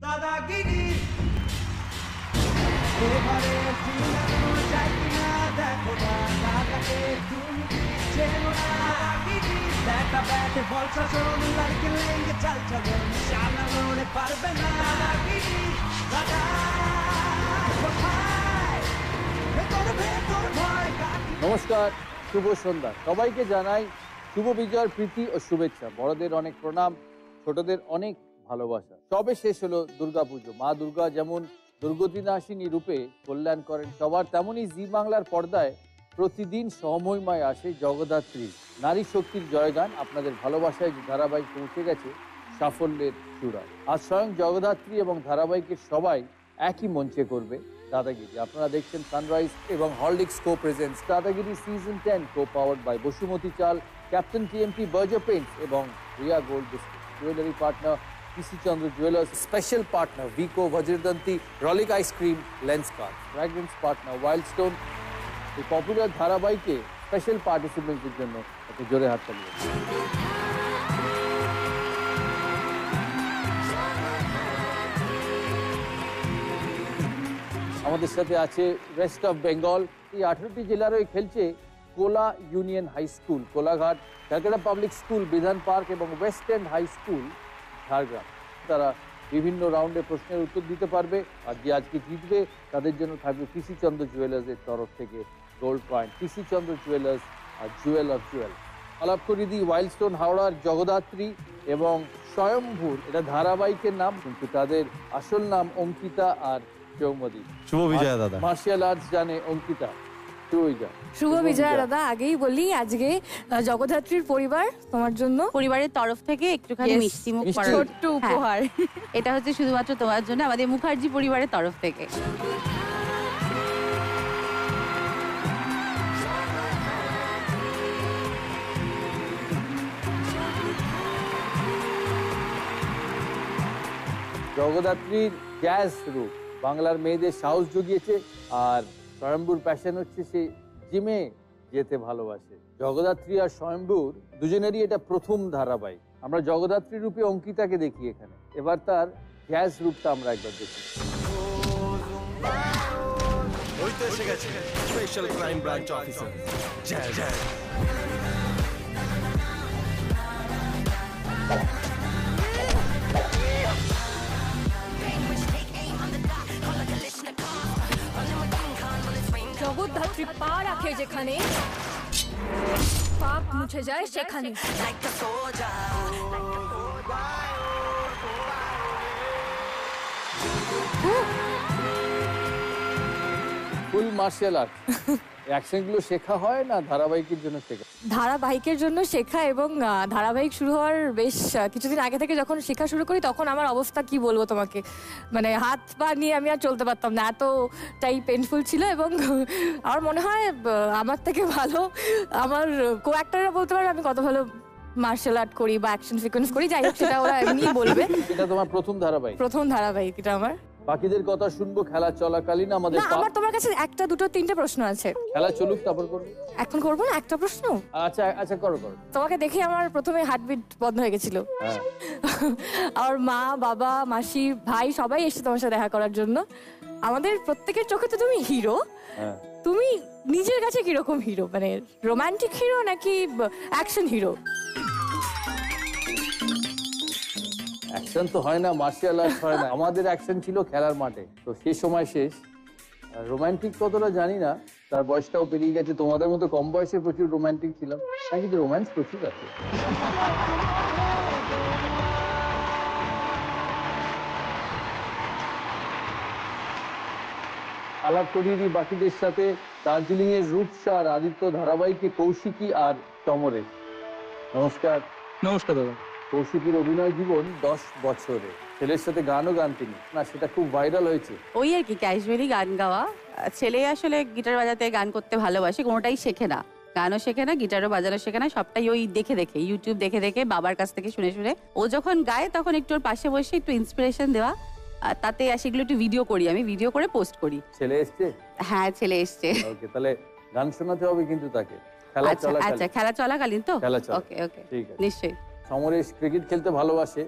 দাদাগিরি এবারে ফিরানো যায় কিনা দেখো না, দাদাকে তুমি চেনো না। দাদাগিরি দেখা ব্যাটে বল শাসন লাইকে লেঙ্গে চাল চলন চালানোরে পারবে না। দাদাগিরি দাদা কোথায় ভেতর ভেতর ভয়। নমস্কার, শুভ সন্ধ্যা। সবাইকে জানাই শুভ বিজয়ের প্রীতি ও শুভেচ্ছা। বড়দের অনেক প্রণাম, ছোটদের অনেক ভালোবাসা। সবে শেষ হলো দুর্গাপুজো। মা দুর্গা যেমন দুর্গতিনাশিনী রূপে কল্যাণ করেন সবার, তেমনই জি বাংলার পর্দায় প্রতিদিন সমমহিমায় আসে জগদ্ধাত্রী নারী শক্তির জয়গান। আপনাদের ভালোবাসায় যে ধারাবাহিক পৌঁছে গেছে সাফল্যের চূড়ায়। আজ স্বয়ং জগদ্ধাত্রী এবং ধারাবাহিকের সবাই একই মঞ্চে করবে দাদাগিরি। আপনারা দেখছেন সানরাইজ এবং Horlicks co presents Dadagiri season 10, co powered by Basumati Chal, captain TMT, Berger paints এবং Priya gold biscuit. Jewellery partner PC Chandra jewellers, special partner Vicco Vajradanti, Rollick ice cream, Lenskart, fragrance partner Wildstone. এই পপুলার ধারাবাহিকে স্পেশাল পার্টিসিপেন্টদের জন্য একটা জোরে হাত তালি। আমাদের সাথে আছে ওয়েস্ট অফ বেঙ্গল। এই 18টি জেলারই খেলছে Kola union high school Kolaghat, Calcutta public school Bidhan park এবং west end high school Jhargram. তারা বিভিন্ন রাউন্ডে প্রশ্নের উত্তর দিতে পারবে, আর যে আজকে জিতবে তাদের জন্য থাকবে পিসি চন্দ্র জুয়েলার্সের তরফ থেকে gold coin. PC Chandra jewellers আর জুয়েল অফ জুয়েল। আলাপ করি দি ওয়াইল্ডস্টোন হাওড়ার জগদ্ধাত্রী এবং স্বয়ম্ভূর, এটা ধারাবাহিকের নাম, কিন্তু তাদের আসল নাম অঙ্কিতা আর সৌম্যদীপ। শুভ বিজয়া দাদা। মার্শাল আর্টস জানে অঙ্কিতা। শুভ বিজয়া দাদা। আগেই বলি আজকে জগদ্ধাত্রীর পরিবার তোমার জন্য পরিবারের তরফ থেকে একটুখানি মিষ্টি মুখ করার ছোট্ট উপহার। এটা হচ্ছে শুধুমাত্র তোমার জন্য, আমাদের মুখার্জি পরিবারের তরফ থেকে। জগদ্ধাত্রীর গ্যাস রূপ বাংলার মেয়েদের সাহস জুগিয়েছে, আর স্বয়ম্ভূর প্যাশন হচ্ছে সে জিমে যেতে ভালোবাসে। জগদ্ধাত্রী আর স্বয়ম্ভূর দুজনেরই এটা প্রথম ধারাবাহিক। আমরা জগদ্ধাত্রী রূপে অঙ্কিতাকে দেখি এখানে, এবার তার গ্যাস রূপটা আমরা একবার দেখি। ওই তো এসে গেছে স্পেশাল ক্রাইম ব্রাঞ্চ অফিসার। জয় জয়। জগদ্ধাত্রী পা রাখে যেখানে, পাপ মুছে যায় সেখানে। ফুল মার্শাল আর্ট। অ্যাকশনগুলো শেখা হয় না ধারাবাহিকের জন্য শেখা? ধারাবাহিকের জন্য শেখা, এবং ধারাবাহিক শুরু হওয়ার বেশ কিছুদিন আগে থেকে যখন শেখা শুরু করি তখন আমার অবস্থা কি বলবো তোমাকে, মানে হাত পা নিয়ে আমি আর চলতে পারতাম না, এতটাই পেনফুল ছিল। এবং আমার মনে হয় আমার থেকে ভালো আমার কো অ্যাক্টররা বলতে পারবে আমি কত ভালো মার্শাল আর্ট করি বা অ্যাকশন সিকোয়েন্স করি। যাই হোক, সেটা ওরা এমনি বলবে। এটা তোমার প্রথম ধারাবাহিক? প্রথম ধারাবাহিক এটা আমার। বাকিদের কথা শুনবো খেলা চলাকালীন। আমাদের আমার তোমার কাছে একটা দুটো তিনটে প্রশ্ন আছে। খেলা চলুক তারপর করবো। এখন করবো না একটা প্রশ্ন? আচ্ছা আচ্ছা, করো করো। তোমাকে দেখে আমার প্রথমে হার্টবিট বন্ধ হয়ে গেছিল। আমার মা, বাবা, মাসি, ভাই সবাই এসেছে তোমার সাথে দেখা করার জন্য। আমাদের প্রত্যেকের চোখে তো তুমি হিরো। তুমি নিজের কাছে কিরকম হিরো, মানে রোমান্টিক হিরো নাকি অ্যাকশন হিরো? অ্যাকশন তো হয় না, মার্শাল আর্ট হয় না। আমাদের অ্যাকশন ছিল খেলার মাঠে, তো সেই সময় শেষ। রোমান্টিক কতটা জানি না, তার বয়সটাও পেরিয়ে গেছে। তোমাদের মতো কম বয়সে প্রচুর রোমান্টিক ছিলাম, কিন্তু রোম্যান্স প্রচুর আছে। আলাপ করিয়ে দিই বাকিদের সাথে। দার্জিলিং এর রূপসার আদিত্য ধারাবাহিকে কৌশিকী আর সমরেশ। নমস্কার। নমস্কার দাদা। কৌশিকীর অভিনয় জীবন 10 বছরে, ছেলের সাথে গানও গান তিনি, না সেটা খুব ভাইরাল হয়েছে। ওই আর কি ক্যাজুয়ালি গান গাওয়া। ছেলে আসলে গিটার বাজাতে, গান করতে ভালোবাসে, কোনোটাই শেখে না, গানও শেখে না, গিটারও বাজানো শেখে না, সবটাই ওই দেখে দেখে, ইউটিউব দেখে দেখে, বাবার কাছ থেকে শুনে শুনে। ও যখন গায় তখন একটু ওর পাশে বসে একটু ইন্সপিরেশন দেওয়া, তাতে সেগুলো একটু ভিডিও করি, আমি ভিডিও করে পোস্ট করি। ছেলে এসছে? হ্যাঁ, ছেলে এসছে। ওকে, তাহলে গান শোনাতে হবে কিন্তু তাকে। আচ্ছা, খেলা চলাকালীন তো? খেলা চলা। ওকে ওকে, ঠিক আছে, নিশ্চয়ই। সমরেশ ক্রিকেট খেলতে ভালোবাসে,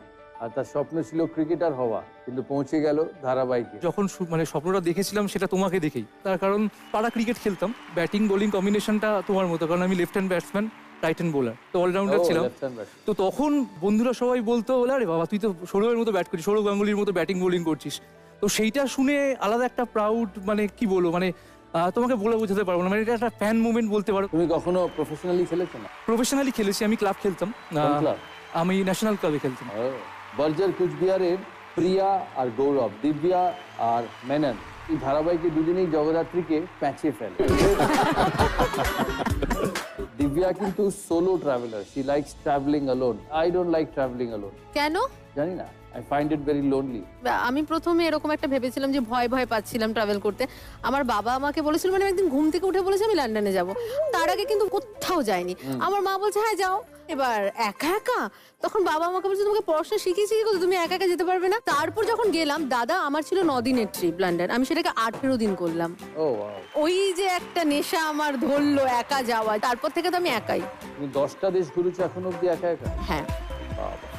আর তার স্বপ্ন ছিল ক্রিকেটার হওয়া, কিন্তু পৌঁছে গেল ধারাবাহিকে। যখন মানে স্বপ্নটা দেখেছিলাম সেটা তোমাকে দেখেই, তার কারণ পাড়া ক্রিকেট খেলতাম, ব্যাটিং বোলিং কম্বিনেশনটা তোমার মতো, কারণ আমি left hand batsman, right hand bowler, তো অলরাউন্ডার ছিলাম। তো তখন বন্ধুরা সবাই বলতো, বলে আরে বাবা তুই তো সৌরভের মতো ব্যাট করছিস, সৌরভ গাঙ্গুলির মতো ব্যাটিং বোলিং করছিস। তো সেইটা শুনে আলাদা একটা প্রাউড, মানে কি বলবো, মানে তোমাকে বলে বোঝাতে পারবো না, মানে এটা একটা ফ্যান মুভমেন্ট বলতে পারো। তুমি কখনো প্রফেশনালি খেলেছো না? প্রফেশনালি খেলেছি, আমি ক্লাব খেলতাম, আমি ন্যাশনাল ক্লাবে খেলতাম। বর্জার কুচবিহারের প্রিয়া আর গৌরব, দিব্যা আর মেনন, এই ধারাবাহিকে দুদিনেই জগদ্ধাত্রীকে প্যাঁচে ফেলে। দিব্যা কিন্তু solo traveller, she likes travelling alone. I don't like travelling alone. কেন জানি না, I find it very lonely. আমি প্রথমে এরকম একটা ভেবেছিলাম যে ভয় ভয় পাচ্ছিলাম ট্রাভেল করতে। আমার বাবা আমাকে বলেছিল, মানে একদিন ঘুম থেকে উঠে বলেছে আমি লন্ডনে যাব, তার আগে কিন্তু কোথাও যায়নি। আমার মা বলছে হ্যাঁ যাও। এবার একা একা, তখন বাবা আমাকে বলছে তোমাকে পড়াশোনা শিখিয়েছি কি, তুমি একা একা যেতে পারবে না। তারপর যখন গেলাম, দাদা আমার ছিল 9 দিনের ট্রিপ লন্ডন, আমি সেটাকে 18 দিন করলাম। ওই যে একটা নেশা আমার ধরলো একা যাওয়া, তারপর থেকে তো আমি একাই। তুমি 10টা দেশ ঘুরেছো এখন অব্দি একা একা? হ্যাঁ।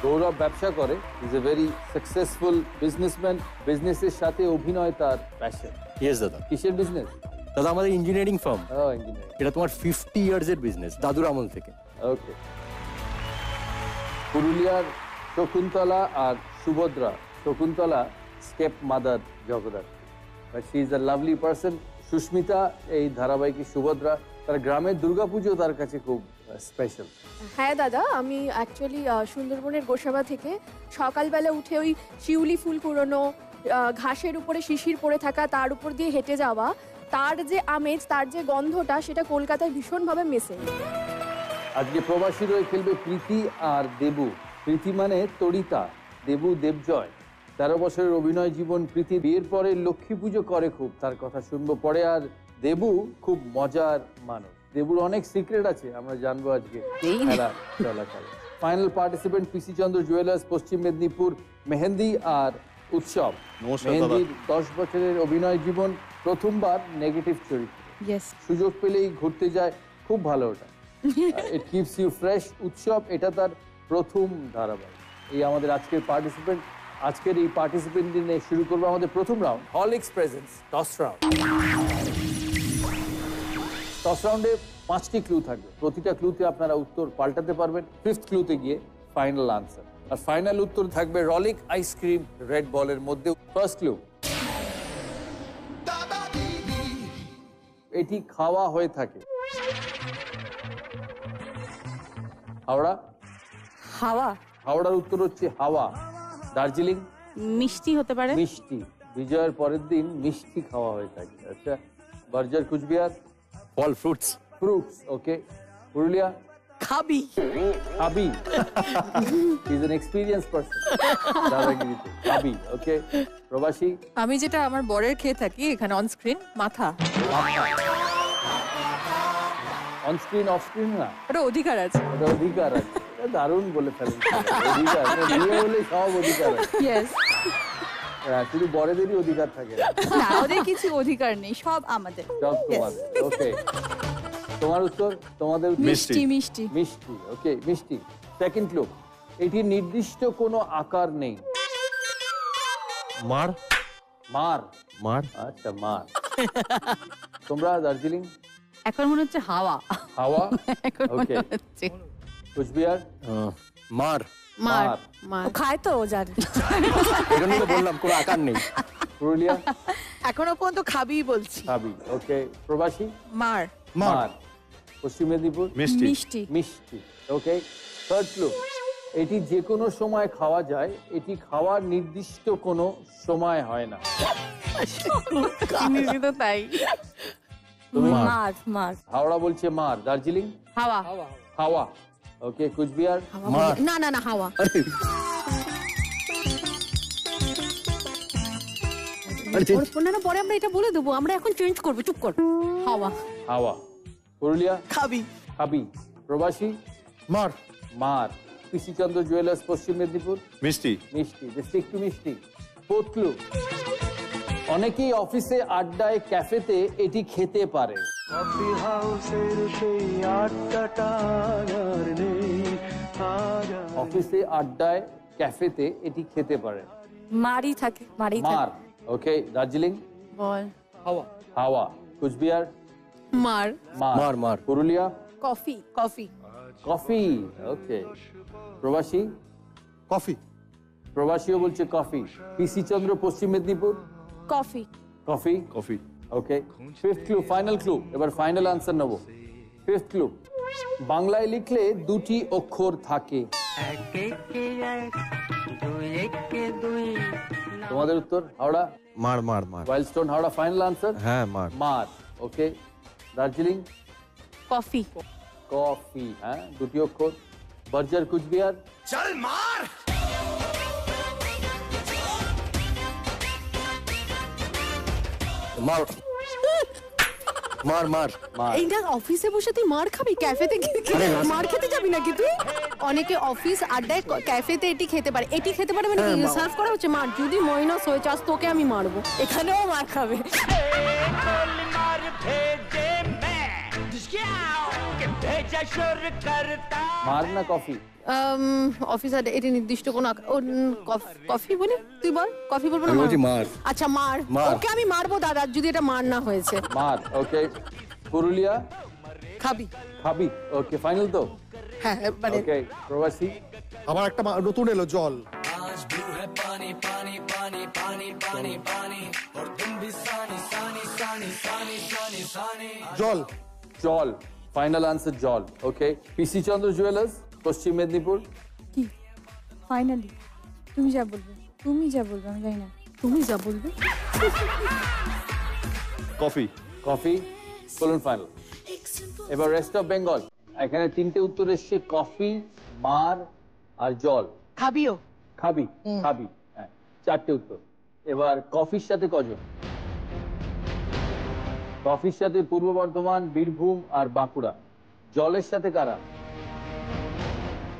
গৌরব ব্যবসা করে, is a very successful businessman. বিজনেসের সাথে অভিনয় তার প্যাশন। ইয়েস দাদা। কিসের বিজনেস? দাদা আমাদের ইঞ্জিনিয়ারিং ফার্ম। ইঞ্জিনিয়ারিং। এটা তোমার 50 ইয়ার্স এর বিজনেস, দাদুর আমল থেকে। ওকে। পুরুলিয়ার শকুন্তলা আর Subhadra. Shakuntala step mother Jagaddhatri, but she is a lovely person. Sushmita এই ধারাবাহিকে সুভদ্রা। তার গ্রামের দুর্গাপুজো তার কাছে খুব স্পেশাল। হ্যাঁ দাদা, আমি অ্যাকচুয়ালি সুন্দরবনের গোসাবা থেকে সকালবেলা উঠে ওই শিউলি ফুল কুড়োনো, ঘাসের উপরে শিশির পড়ে থাকা, তার উপর দিয়ে হেঁটে যাওয়া, তার যে আমেজ, তার যে গন্ধটা, সেটা কলকাতায় ভীষণভাবে মেশে। আজকে প্রবাসী রয়ে খেলবে প্রীতি আর দেবু। প্রীতি মানে তড়িতা, দেবু দেবজয়। 13 বছরের অভিনয় জীবন। প্রীতি বিয়ের পরে লক্ষ্মী পুজো করে খুব, তার কথা শুনবো পরে। আর দেবু খুব মজার মানুষ। দেবুর অনেক সিক্রেট আছে, আমরা জানবো আজকে খেলা চলাকালে। ফাইনাল পার্টিসিপেন্ট পিসি চন্দ্র জুয়েলার্স, পশ্চিম মেদিনীপুর। মেহেন্দি আর উৎসব। মেহেন্দির 10 বছরের অভিনয় জীবন, প্রথমবার নেগেটিভ চরিত্র। সুযোগ পেলেই ঘুরতে যায়, খুব ভালো ওটা। It keeps you fresh. উৎসব, এটা তার প্রথম ধারাবাহিক। এই আমাদের আজকের পার্টিসিপেন্ট। আজকের এই পার্টিসিপেন্ট নিয়ে শুরু করবো আমাদের প্রথম round, Horlicks presents toss round. Toss রাউন্ডে 5টি ক্লু থাকবে, প্রতিটা ক্লুতে আপনারা উত্তর পাল্টাতে পারবেন। 5th ক্লুতে গিয়ে ফাইনাল আনসার, আর ফাইনাল উত্তর থাকবে রলিক আইসক্রিম রেড বলের মধ্যে। ফার্স্ট ক্লু, এটি খাওয়া হয়ে থাকে। হাওড়া। হাওয়া। হাওড়ার উত্তর হচ্ছে হাওয়া। দার্জিলিং। মিষ্টি হতে পারে। মিষ্টি। বিজয়ের পরের দিন মিষ্টি খাওয়া হয়ে থাকে। আচ্ছা। বর্জার কুচবিহার। ফল, fruits. Fruits, okay. Purulia. Khabi. Khabi. Is an experience person দাদাগিরিতে। খাবি, ওকে। প্রবাসী। আমি যেটা আমার বরের খেয়ে থাকি এখানে অন স্ক্রিন, মাথা। অন স্ক্রিন অফ স্ক্রিন না, ওটা অধিকার আছে। ওটা অধিকার আছে। দারুণ বলে ফেলেন। অধিকার বিয়ে হলে সব অধিকার আছে। ইয়েস। শুধু বড়দেরই অধিকার থাকে না, ওদের কিছু অধিকার নেই, সব আমাদের। সব তোমাদের, ওকে। তোমার উত্তর, তোমাদের মিষ্টি। মিষ্টি, মিষ্টি, ওকে। মিষ্টি। সেকেন্ড ক্লু, এটি নির্দিষ্ট কোনো আকার নেই। মার। মার। মার, আচ্ছা, মার। তোমরা দার্জিলিং। এখন মনে হচ্ছে হাওয়া। হাওয়া, এখন মনে ওকে। হচ্ছে কুচবিহার। মার। মার। মার। ও খায় তো, ও জানে। এই জন্য তো বললাম কোনো আকার নেই। পুরুলিয়া। এখনো পর্যন্ত খাবি বলছি। খাবি, ওকে। প্রবাসী। মার। মার। পশ্চিম মেদিনীপুর। মিষ্টি। মিষ্টি। মিষ্টি, ওকে। থার্ড ক্লু, এটি যে কোনো সময় খাওয়া যায়। এটি খাওয়ার নির্দিষ্ট কোনো সময় হয় না। তো তাই। তুমি মার। মার। হাওড়া বলছে মার। দার্জিলিং। হাওয়া। হাওয়া, ওকে। কুচবিহার। মার। না না না, হাওয়া। না না, পরে আমরা এটা বলে দেবো, আমরা এখন চেঞ্জ করবো, চুপ কর। হাওয়া। হাওয়া। পুরুলিয়া। খাবি। খাবি। প্রবাসী। মার। মার। পিসি চন্দ্র জুয়েলার্স, পশ্চিম মেদিনীপুর। মিষ্টি। মিষ্টি, স্টিক টু মিষ্টি। ফোর্থ ক্লু, অনেকেই অফিসে আড্ডায় ক্যাফেতে এটি খেতে পারে। কফি হাউসের সেই আড্ডাটা আর নেই। অফিসে আড্ডায় ক্যাফেতে এটি খেতে পারেন? মারই থাকে, মারই মার। থাকে। ওকে, দার্জিলিং? বল। হাওয়া। হাওয়া। কুচবিহার? মার। মার মার। পুরুলিয়া? কফি। কফি। কফি। ওকে। প্রবাসী? কফি। প্রবাসীও বলছে কফি। পিসি চন্দ্র, পশ্চিম মেদিনীপুর? কফি। কফি। কফি। ওকে, ফিফথ ক্লু, ফাইনাল ক্লু। এবার ফাইনাল আনসার নেব। ফিফথ ক্লু, বাংলায় লিখলে দুটি অক্ষর থাকে। তোমাদের উত্তর? হাওড়া? মার মার মার। Wild Stone Howrah final answer? হ্যাঁ মার। মার। ওকে, দার্জিলিং? কফি। কফি। হ্যাঁ, দুটি অক্ষর। বর্জার, কুচবিহার? চল মার। মার মার মার। এইটা অফিসে বসে তুই মার খাবি? ক্যাফেতে মার খেতে যাবি নাকি তুই? অনেকে অফিস আড্ডায় ক্যাফেতে এটি খেতে পারে, এটি খেতে পারে মানে সার্ভ করা হচ্ছে মার। যদি মাইনাস হয়ে চাস তোকে আমি মারবো। এখানেও মার খাবে। মার না কফি? অফিস আড্ডা এটি নির্দিষ্ট কোনো কফি বলি? তুই বল। কফি বলবো না? আমি বলছি মার। আচ্ছা মার। মার। ওকে আমি মারবো দাদা যদি এটা মার না হয়েছে। মার। ওকে, পুরুলিয়া? খাবি। খাবি। ওকে, ফাইনাল তো? হ্যাঁ মানে ওকে, প্রবাসী? আবার একটা নতুন এলো, জল। জল। জল। ফাইনাল আনসার জল। ওকে, পিসি চন্দ্র জুয়েলার্স, পশ্চিম মেদিনীপুর? কি ফাইনালি? তুমি যা বলবে, তুমি যা বলবে, আমি জানি না। তুমি যা বলবে। কফি। কফি। বলুন ফাইনাল। এবার রেস্ট অফ বেঙ্গল। এখানে তিনটে উত্তর এসছে, কফি, মার আর জল। খাবিও? খাবি। খাবি। হ্যাঁ, চারটে উত্তর। এবার কফির সাথে কজন? কফির সাথে পূর্ব বর্ধমান, বীরভূম আর বাঁকুড়া। জলের সাথে কারা?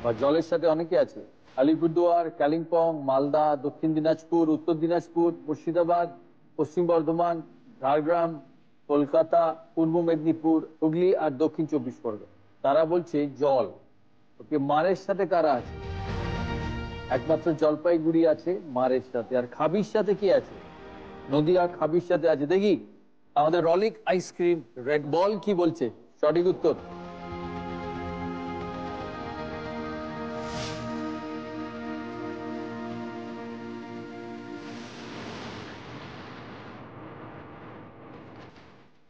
বা জলের সাথে অনেকে আছে। আলিপুরদুয়ার, কালিম্পং, মালদা, দক্ষিণ দিনাজপুর, উত্তর দিনাজপুর, মুর্শিদাবাদ, পশ্চিম বর্ধমান, ঝাড়গ্রাম, কলকাতা, পূর্ব মেদিনীপুর, হুগলি আর দক্ষিণ 24 পরগনা। তারা বলছে জল। ওকে, মারের সাথে কারা আছে? একমাত্র জলপাইগুড়ি আছে মারের সাথে। আর খাবির সাথে কি আছে? নদিয়া খাবির সাথে আছে। দেখি আমাদের রলিক আইসক্রিম রেড বল কি বলছে। সঠিক উত্তর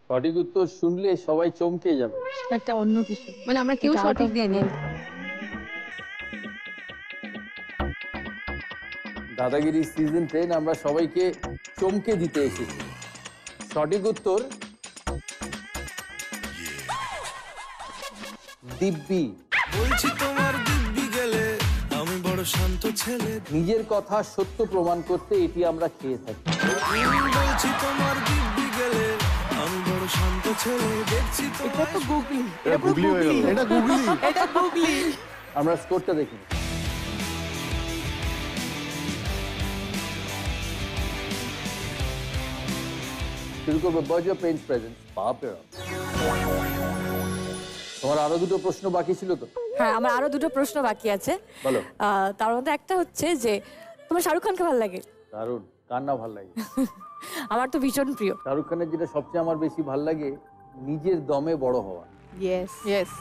সঠিক উত্তর শুনলে সবাই চমকে যাবে। একটা অন্য কিছু মানে আমরা কেউ সঠিক দিয়ে নেই। দাদাগিরি সিজন 10 আমরা সবাইকে চমকে দিতে এসেছি। সঠিক উত্তর দিব্যি। বলছি তোমার দিব্যি গেলে আমি বড় শান্ত ছেলে। নিজের কথা সত্য প্রমাণ করতে এটি আমরা খেয়ে থাকি। বলছি তোমার দিব্যি গেলে আমি বড় শান্ত ছেলে। দেখছি এটা তো গুগলি। এটা গুগলি হয়ে গেল। এটা গুগলি। এটা গুগলি। আমরা স্কোরটা দেখি। শুরু করবো বার্জার পেইন্টস প্রেজেন্টস বাপেরা। তোমার আরো দুটো প্রশ্ন বাকি ছিল তো? হ্যাঁ, আমার আরো দুটো প্রশ্ন বাকি আছে। বলো। তার মধ্যে একটা হচ্ছে যে তোমার শাহরুখ খানকে ভালো লাগে? দারুণ, কার না ভালো লাগে? আমার তো ভীষণ প্রিয়। শাহরুখ খানের যেটা সবচেয়ে আমার বেশি ভালো লাগে, নিজের দমে বড় হওয়া। Yes yes.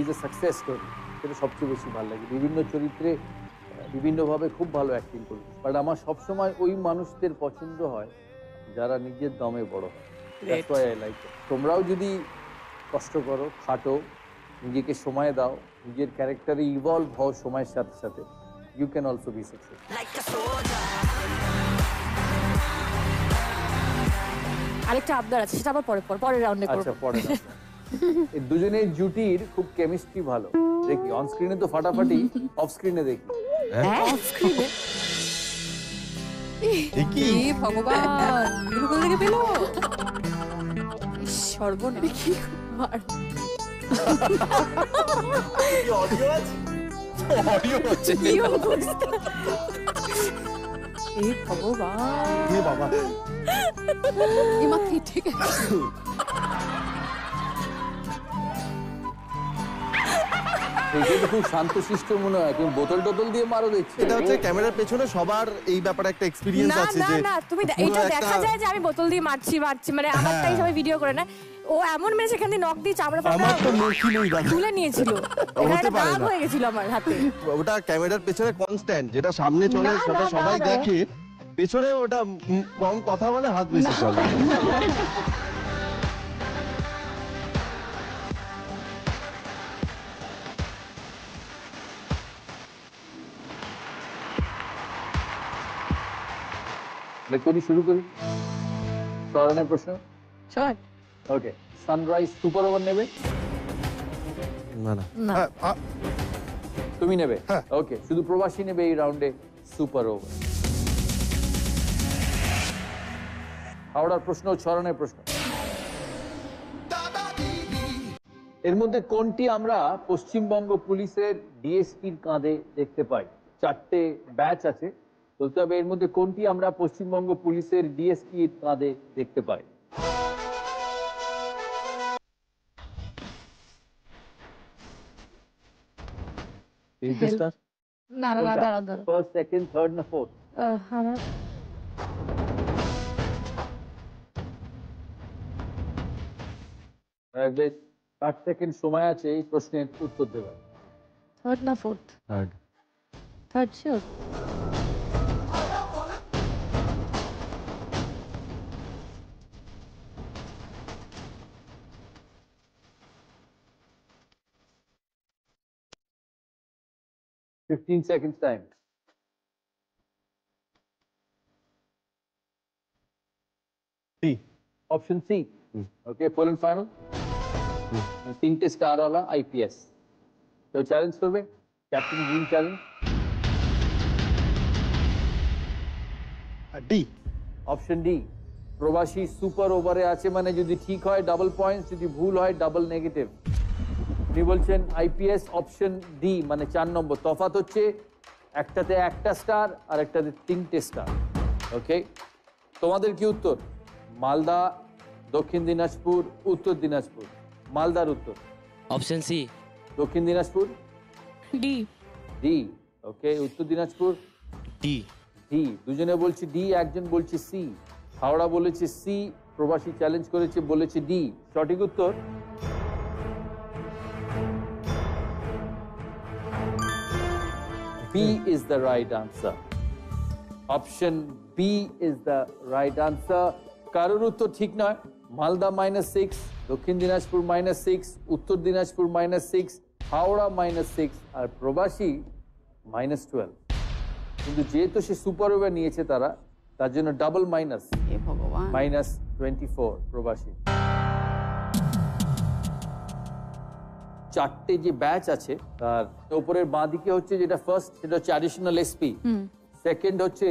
Is a success story, সেটা সবচেয়ে বেশি ভালো লাগে। বিভিন্ন চরিত্রে বিভিন্নভাবে খুব ভালো অ্যাক্টিং করি, বাট আমার সবসময় ওই মানুষদের পছন্দ হয় যারা নিজের দমে বড় হয়। That's why I like it. তোমরাও যদি কষ্ট করো, খাটো, নিজেকে সময় দাও, নিজের ক্যারেক্টারে ইভলভ হও সময়ের সাথে সাথে, you can also be successful. আরেকটা আবদার আছে, সেটা আবার পরের রাউন্ডে করব। আচ্ছা, পরে না। এই দুজনের জুটির খুব কেমিস্ট্রি ভালো। দেখি অন স্ক্রিনে তো ফাটাফাটি, অফ স্ক্রিনে দেখি। অফ স্ক্রিনে কি ভগবান, এগুলো কোথা থেকে পেলো? সর্বনাশ। অডিও হচ্ছে। এই ভগবান। এ বাবা। এমা ঠিক আছে। দেখে তো খুব শান্তশিষ্ট মনে হয়, তুমি বোতল টোতল দিয়ে মারো দেখছি। এটা হচ্ছে ক্যামেরার পেছনে সবার এই ব্যাপারে একটা এক্সপেরিয়েন্স না আছে না যে না, তুমি পুরো এটা একটা- দেখা যায় যে আমি বোতল দিয়ে মারছি মানে আমারটাই সবাই ভিডিও করে না। ও এমন মেরে সেখান দিয়ে নক দিয়ে চামড়া আমার তো মুখই নেই দাদা। তুলে নিয়েছিল, এখানে একটা পারে দাগ না। হয়ে গেছিল আমার হাতে। ওটা ক্যামেরার পেছনে কনস্ট্যান্ট, যেটা সামনে চলে সেটা সবাই দেখে, পেছনে ওটা কম কথা বলে হাত বেশি চলে। করি শুরু করি সরানের প্রশ্ন। শোন ওকে, সানরাইজ সুপার ওভার নেবে? না না না। তুমি নেবে? হ্যাঁ। ওকে, শুধু প্রবাসী নেবে এই রাউন্ডে সুপার ওভার। হাওড়ার প্রশ্ন, ছড়ানের প্রশ্ন। এর মধ্যে কোনটি আমরা পশ্চিমবঙ্গ পুলিশের ডিএসপির কাঁধে দেখতে পাই? 4টে ব্যাচ আছে, বলতে হবে এর মধ্যে কোনটি আমরা পশ্চিমবঙ্গ পুলিশের ডিএসপির কাঁধে দেখতে পাই? না না না, দাঁড়াও দাঁড়াও। ফার্স্ট, সেকেন্ড, থার্ড না ফোর্থ? আমার 8 সেকেন্ড সময় আছে এই প্রশ্নের উত্তর দেবার। থার্ড না fourth? Third. Third sure? Fifteen seconds time. C. Option C. Okay, full and final. 3টে স্টার वाला IPS। তো চ্যালেঞ্জ করবে? Captain green challenge. D. Option D, প্রবাসী সুপার ওভারে আছে মানে যদি ঠিক হয় ডাবল পয়েন্টস, যদি ভুল হয় ডাবল নেগেটিভ। উনি বলছেন আইপিএস অপশন ডি মানে 4 নম্বর। তফাৎ হচ্ছে একটাতে 1টা স্টার আর একটাতে 3টে স্টার। ওকে, তোমাদের কি উত্তর? মালদা, দক্ষিণ দিনাজপুর, উত্তর দিনাজপুর? মালদার উত্তর অপশন সি। দক্ষিণ দিনাজপুর ডি। ডি। ওকে, উত্তর দিনাজপুর ডি। ডি। দুজনে বলছে ডি, একজন বলছে সি। হাওড়া বলেছে সি, প্রবাসী চ্যালেঞ্জ করেছে বলেছে ডি। সঠিক উত্তর B is the right answer. Option B is the right answer. কারোর উত্তর ঠিক নয়। মালদা -6, দক্ষিণ দিনাজপুর -6, উত্তর দিনাজপুর -6, হাওড়া -6 আর প্রবাসী -12। কিন্তু যেহেতু সে সুপার ওভার নিয়েছে তারা, তার জন্য ডাবল মাইনাস, এ ভগবান। -24 প্রবাসী। 4টে যে ব্যাচ আছে তার উপরের বাঁ দিকে হচ্ছে যেটা ফার্স্ট, সেটা হচ্ছে অ্যাডিশনাল এসপি। সেকেন্ড হচ্ছে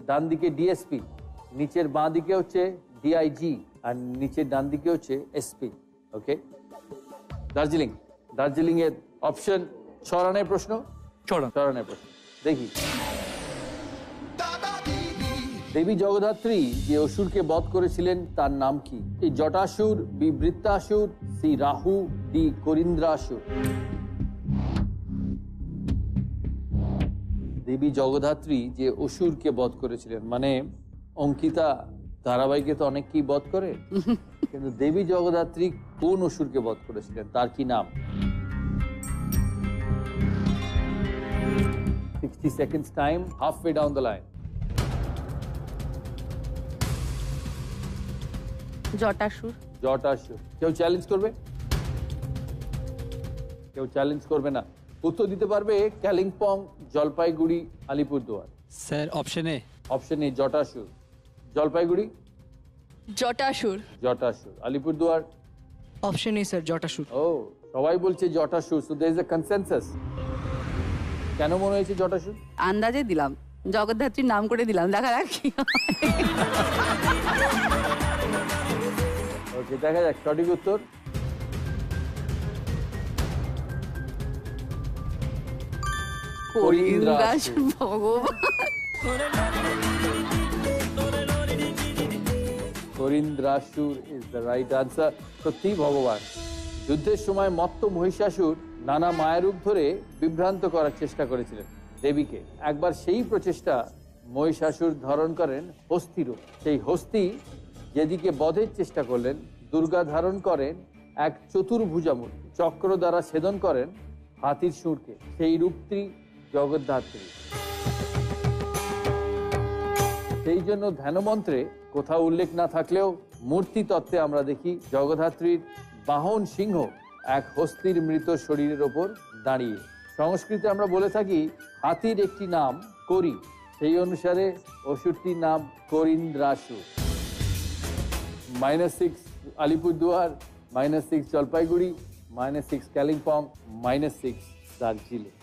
ডান দিকে ডিএসপি, নিচের বাঁ দিকে হচ্ছে ডিআইজি আর নিচের ডান দিকে হচ্ছে এসপি। ওকে, দার্জিলিং এর অপশন ছড়ানোর প্রশ্ন। ছড়ানোর প্রশ্ন দেখি। দেবী জগদ্ধাত্রী যে অসুরকে বধ করেছিলেন তার নাম কি? এই জটাসুর, বি বৃত্তাসুর, সি রাহু, ডি করিন্দ্রাসুর? দেবী জগদ্ধাত্রী যে অসুরকে বধ করেছিলেন, মানে অঙ্কিতা ধারাবাহিকে তো অনেককেই বধ করে, কিন্তু দেবী জগদ্ধাত্রী কোন অসুরকে বধ করেছিলেন তার কি নাম? 60 seconds time, halfway down the line. জটাসুর। জটাসুর। কেউ চ্যালেঞ্জ করবে? কেউ চ্যালেঞ্জ করবে না। উত্তর দিতে পারবে Kalimpong, Jalpaiguri, Alipurduar. Sir option A. Option A Jatasur. Jalpaiguri Jatasur. Jatasur. Alipurduar option A sir, Jatasur. ও, সবাই বলছে Jatasur. So there is a consensus. কেন মনে হয়েছে জটাসুর? আন্দাজে দিলাম, জগদ্ধাত্রীর নাম করে দিলাম, দেখা যাক কি হয়। ওকে, দেখা যাক। সঠিক উত্তর করিন্দ্রাসুর। ভগবান। করিন্দ্রাসুর ইজ দ্য রাইট আনসার। সত্যি ভগবান। যুদ্ধের সময় মত্ত মহিষাসুর নানা মায়ারূপ ধরে বিভ্রান্ত করার চেষ্টা করেছিলেন দেবীকে। একবার সেই প্রচেষ্টা মহিষাসুর ধারণ করেন হস্তিরূপ। সেই হস্তি যেদিকে বধের চেষ্টা করলেন, দুর্গা ধারণ করেন এক চতুর্ভুজা মূর্তি, চক্র দ্বারা ছেদন করেন হাতির সুরকে। সেই রূপটি জগদ্ধাত্রী। সেই জন্য ধ্যানমন্ত্রে কোথাও উল্লেখ না থাকলেও মূর্তি তত্ত্বে আমরা দেখি জগদ্ধাত্রীর বাহন সিংহ এক হস্তির মৃত শরীরের ওপর দাঁড়িয়ে। সংস্কৃতে আমরা বলে থাকি হাতির একটি নাম করি, সেই অনুসারে অসুরটির নাম করিন্দ্রাসু। -6 আলিপুরদুয়ার, -6 জলপাইগুড়ি, -6 কালিম্পং, -6 দার্জিলিং।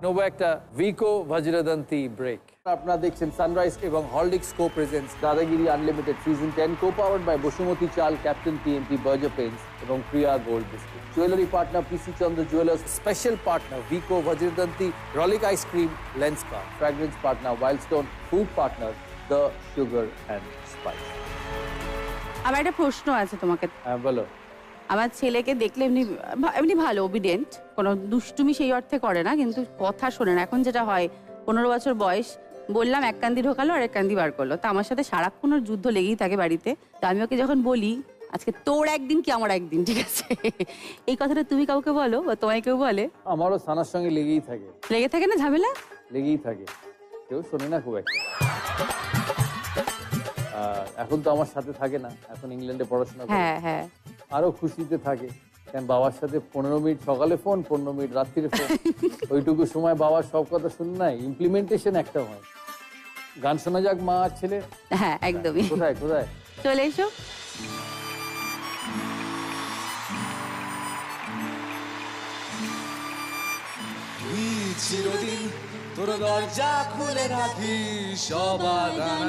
নেব একটা ভিকো বজ্রদন্তি ব্রেক। আপনারা দেখছেন সানরাইজ এবং Horlicks co presents Dadagiri unlimited season 10, co powered by Basumati Chal, captain TMT, Berger paints এবং Priya gold biscuit. Jewellery partner PC Chandra jewellers, special partner Vicco Vajradanti, Rollick ice cream, Lenskart, fragrance partner Wildstone, food partner the sugar and spice. আমার একটা প্রশ্ন আছে তোমাকে। হ্যাঁ বলো। আমার ছেলেকে দেখলে এমনি এমনি ভালো, ওবিডিয়েন্ট, কোনো দুষ্টুমি সেই অর্থে করে না, কিন্তু কথা শোনে না। এখন যেটা হয়, 15 বছর বয়স, বললাম এক কান্দি ঢোকালো আর এক কান্দি বার করলো। তা আমার সাথে সারাক্ষণ ওর যুদ্ধ লেগেই থাকে বাড়িতে। তো আমি ওকে যখন বলি আজকে তোর একদিন কি আমার একদিন, ঠিক আছে, এই কথাটা তুমি কাউকে বলো বা তোমায় কেউ বলে? আমারও সানার সঙ্গে লেগেই থাকে। লেগে থাকে না ঝামেলা? লেগেই থাকে, কেউ শোনে না খুব একটা। এখন তো আমার সাথে থাকে না, এখন ইংল্যান্ডে পড়াশোনা করে। হ্যাঁ হ্যাঁ, আরো খুশিতে থাকে, কারণ বাবার সাথে 15 মিনিট সকালে ফোন, 15 মিনিট রাত্রিরে ফোন। ওইটুকু সময় বাবার সব কথা শুনে নাই, ইমপ্লিমেন্টেশন একটা হয়। গান শোনা যাক মা আর ছেলে। হ্যাঁ একদমই। কোথায় কোথায় চলে এসো। চিরদিন তোর দরজা খুলে রাখিস, সবার গান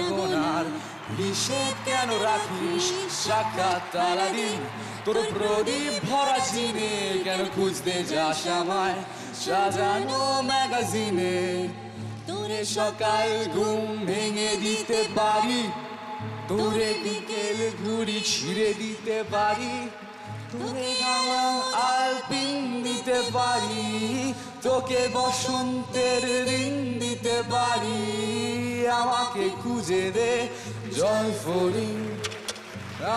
নিষেধ কেন রাখিস, সাক্ষাৎ তারা দিন তোর প্রদীপ ভরা চিনে, কেন খুঁজতে যাস আমায় সাজানো ম্যাগাজিনে। তোরে সকাল ঘুম ভেঙে দিতে পারি, তোরে বিকেল ঘুরি ছিঁড়ে দিতে পারি, তোরে গাওয়া আলপিন দিতে পারি, তোকে বসন্তের ঋণ দিতে পারি। আমাকে খুঁজে দে জল ফরিং,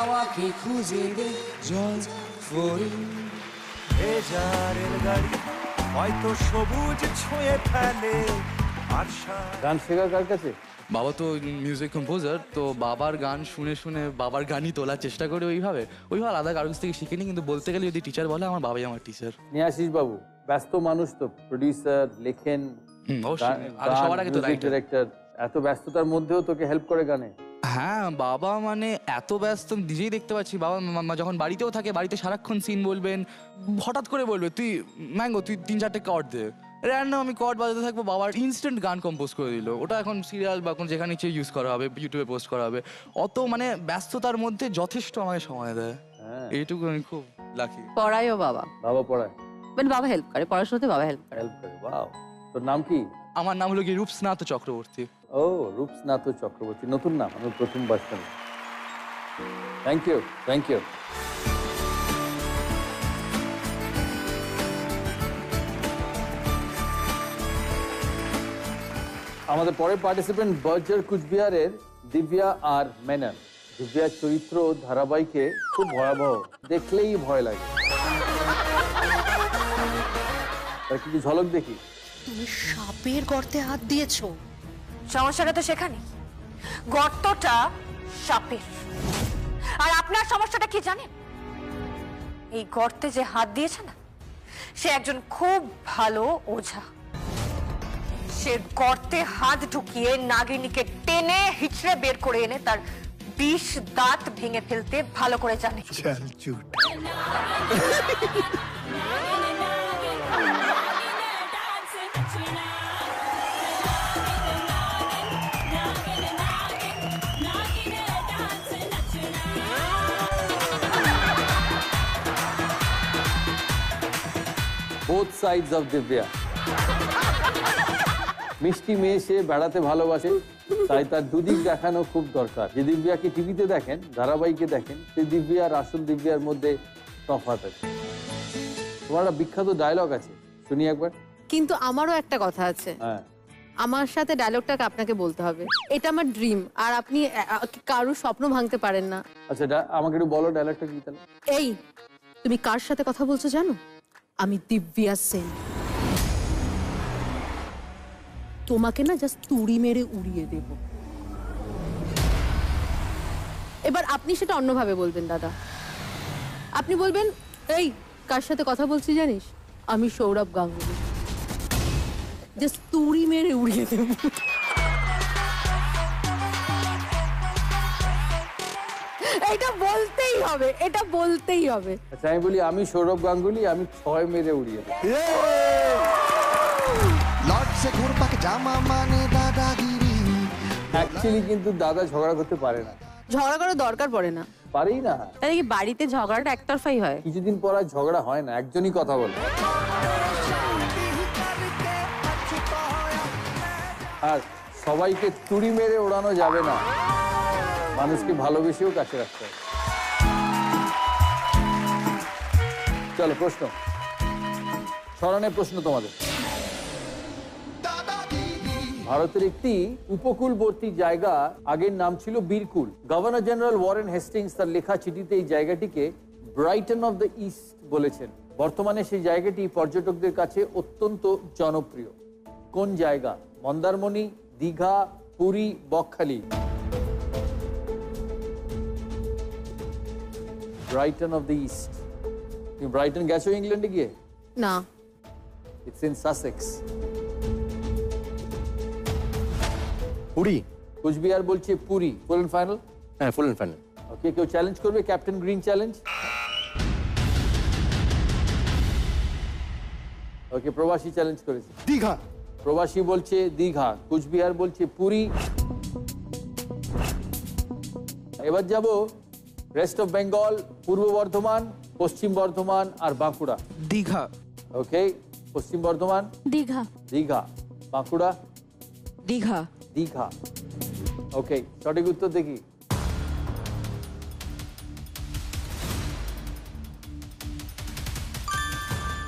আমাকে খুঁজে দে জল ফরিং। ভেজা রেলগাড়ি হয়তো সবুজ ছুঁয়ে ফেলে। গান শেখা কার কাছে? বাবা তো মিউজিক কম্পোজার, তো বাবার গান শুনে শুনে বাবার গানই তোলার চেষ্টা করে। ওইভাবে আলাদা কারোর কাছ থেকে শিখিনি, কিন্তু বলতে গেলে যদি টিচার বলে আমার বাবাই আমার টিচার। নিয়াশিস বাবু ব্যস্ত মানুষ তো, প্রডিউসার, লেখেন, সবার আগে তো ডাইরেক্টর, এত ব্যস্ততার মধ্যেও তোকে হেল্প করে গানে? হ্যাঁ, বাবা মানে এত ব্যস্ত নিজেই দেখতে পাচ্ছি। বাবা যখন বাড়িতেও থাকে, বাড়িতে সারাক্ষণ সিন বলবেন, হঠাৎ করে বলবে তুই ম্যাঙ্গো তুই 3-4টে কর্ড দে, র্যান্ডম আমি কর্ড বাজাতে থাকবো, বাবার ইনস্ট্যান্ট গান কম্পোজ করে দিল। ওটা এখন সিরিয়াল বা এখন যেখানে ইচ্ছে ইউজ করা হবে, ইউটিউবে পোস্ট করা হবে। অত মানে ব্যস্ততার মধ্যে যথেষ্ট আমাকে সময় দেয়, এইটুকু আমি খুব লাকি। পড়ায়ও বাবা? বাবা পড়ায়, মানে বাবা হেল্প করে, পড়াশোনাতে বাবা হেল্প করে। ওয়াও। তোর নাম কি? আমার নাম হলো কি রূপস্নাত চক্রবর্তী। ও, রূপস্নাত চক্রবর্তী, নতুন নাম, আমি প্রথমবার শুনি। Thank you, thank you. আমাদের পরের পার্টিসিপেন্ট বার্জার কুচবিহারের দিব্যা আর মেনন। দিব্যার চরিত্র ধারাবাহিকে খুব ভয়াবহ, দেখলেই ভয় লাগে। তার কিছু ঝলক দেখি। তুমি সাপের গর্তে হাত দিয়েছো। সমস্যাটা তো সেখানে, গর্তটা সাপের। আর আপনার সমস্যাটা কি জানেন? এই গর্তে যে হাত দিয়েছে না, সে একজন খুব ভালো ওঝা। সে গর্তে হাত ঢুকিয়ে নাগিনীকে টেনে হিচড়ে বের করে এনে তার 20 দাঁত ভেঙে ফেলতে ভালো করে জানে। Both sides of Divya. মিষ্টি মেয়ে, সে বেড়াতে ভালোবাসে, তাই তার দুদিক দেখানো খুব দরকার। যে দিব্যাকে টিভিতে দেখেন, ধারাবাহিকে দেখেন, সেই দিব্যা আর আসল দিব্যার মধ্যে তফাৎ আছে। তোমার একটা বিখ্যাত ডায়লগ আছে, শুনি একবার। কিন্তু আমারও একটা কথা আছে, হ্যাঁ, আমার সাথে ডায়লগটা আপনাকে বলতে হবে। এটা আমার ড্রিম, আর আপনি কারোর স্বপ্ন ভাঙতে পারেন না। আচ্ছা আমাকে একটু বলো ডায়লগটা কি তাহলে। এই, তুমি কার সাথে কথা বলছো জানো? আমি দিব্যা সেন। তোমাকে না জাস্ট তুড়ি মেরে উড়িয়ে দেব। এবার আপনি সেটা অন্যভাবে বলবেন দাদা। আপনি বলবেন, এই কার সাথে কথা বলছি জানিস? আমি সৌরভ গাঙ্গুলি। জাস্ট তুড়ি মেরে উড়িয়ে দেব। এটা বলতেই হবে, এটা বলতেই হবে। আচ্ছা আমি বলি, আমি সৌরভ গাঙ্গুলি, আমি 6 মেরে উড়িয়ে দেব। অ্যাকচুয়ালি কিন্তু দাদা ঝগড়া করতে পারে না। ঝগড়া করার দরকার পড়ে না। পারেই না। তাই কি বাড়িতে ঝগড়াটা একতরফাই হয়? কিছুদিন পর আর ঝগড়া হয় না, একজনই কথা বলে। আর সবাইকে তুড়ি মেরে ওড়ানো যাবে না, মানুষকে ভালোবেসেও কাছে রাখতে হবে। চলো প্রশ্ন, স্মরণে প্রশ্ন তোমাদের। ভারতের একটি উপকূলবর্তী জায়গা আগের নাম ছিল বীরকুল। গভর্নর জেনারেল ওয়ারেন হেস্টিংস তার লেখা চিঠিতে এই জায়গাটিকে ব্রাইটন অফ দ্য ইস্ট বলেছেন। বর্তমানে সেই জায়গাটি পর্যটকদের কাছে অত্যন্ত জনপ্রিয়। কোন জায়গা? Mandarmani, Digha, Puri, Bakkhali? Brighton of the East. তুমি ব্রাইটন গেছো ইংল্যান্ডে গিয়ে? না। It's in Sussex. Puri. Cooch Behar বলছে পুরী। ফুল এন্ড ফাইনাল? হ্যাঁ, ফুল এন্ড ফাইনাল। ওকে, কেউ চ্যালেঞ্জ করবে? Captain green challenge. ওকে, প্রবাসী চ্যালেঞ্জ করেছে। দীঘা। প্রবাসী বলছে দীঘা, কুচবিহার বলছে পুরী। এবার যাব ওয়েস্ট অফ বেঙ্গল, পূর্ব বর্ধমান, পশ্চিম বর্ধমান আর বাঁকুড়া। দীঘা। ওকে, পশ্চিম বর্ধমান দীঘা। দীঘা, বাঁকুড়া দীঘা। দীঘা। ওকে, সঠিক উত্তর দেখি।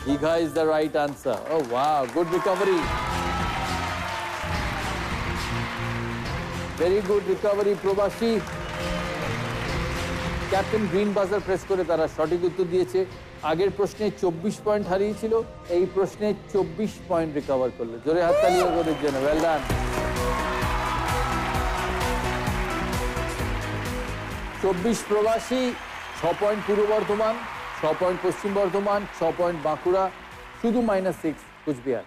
Digha is the right answer. Oh wow, good recovery. Very good recovery প্রবাসী। ক্যাপ্টেন গ্রিন বাজার প্রেস করে তারা সঠিক উত্তর দিয়েছে। আগের প্রশ্নে 24 পয়েন্ট হারিয়েছিল, এই প্রশ্নে 24 পয়েন্ট রিকভার করলো। জোরে হাততালি ওদের জন্য, ওয়েল ডান। 24 প্রবাসী, 6 পয়েন্ট পূর্ব বর্ধমান, 6 পয়েন্ট পশ্চিম বর্ধমান, 6 পয়েন্ট বাঁকুড়া, শুধু -6 কুচবিহার।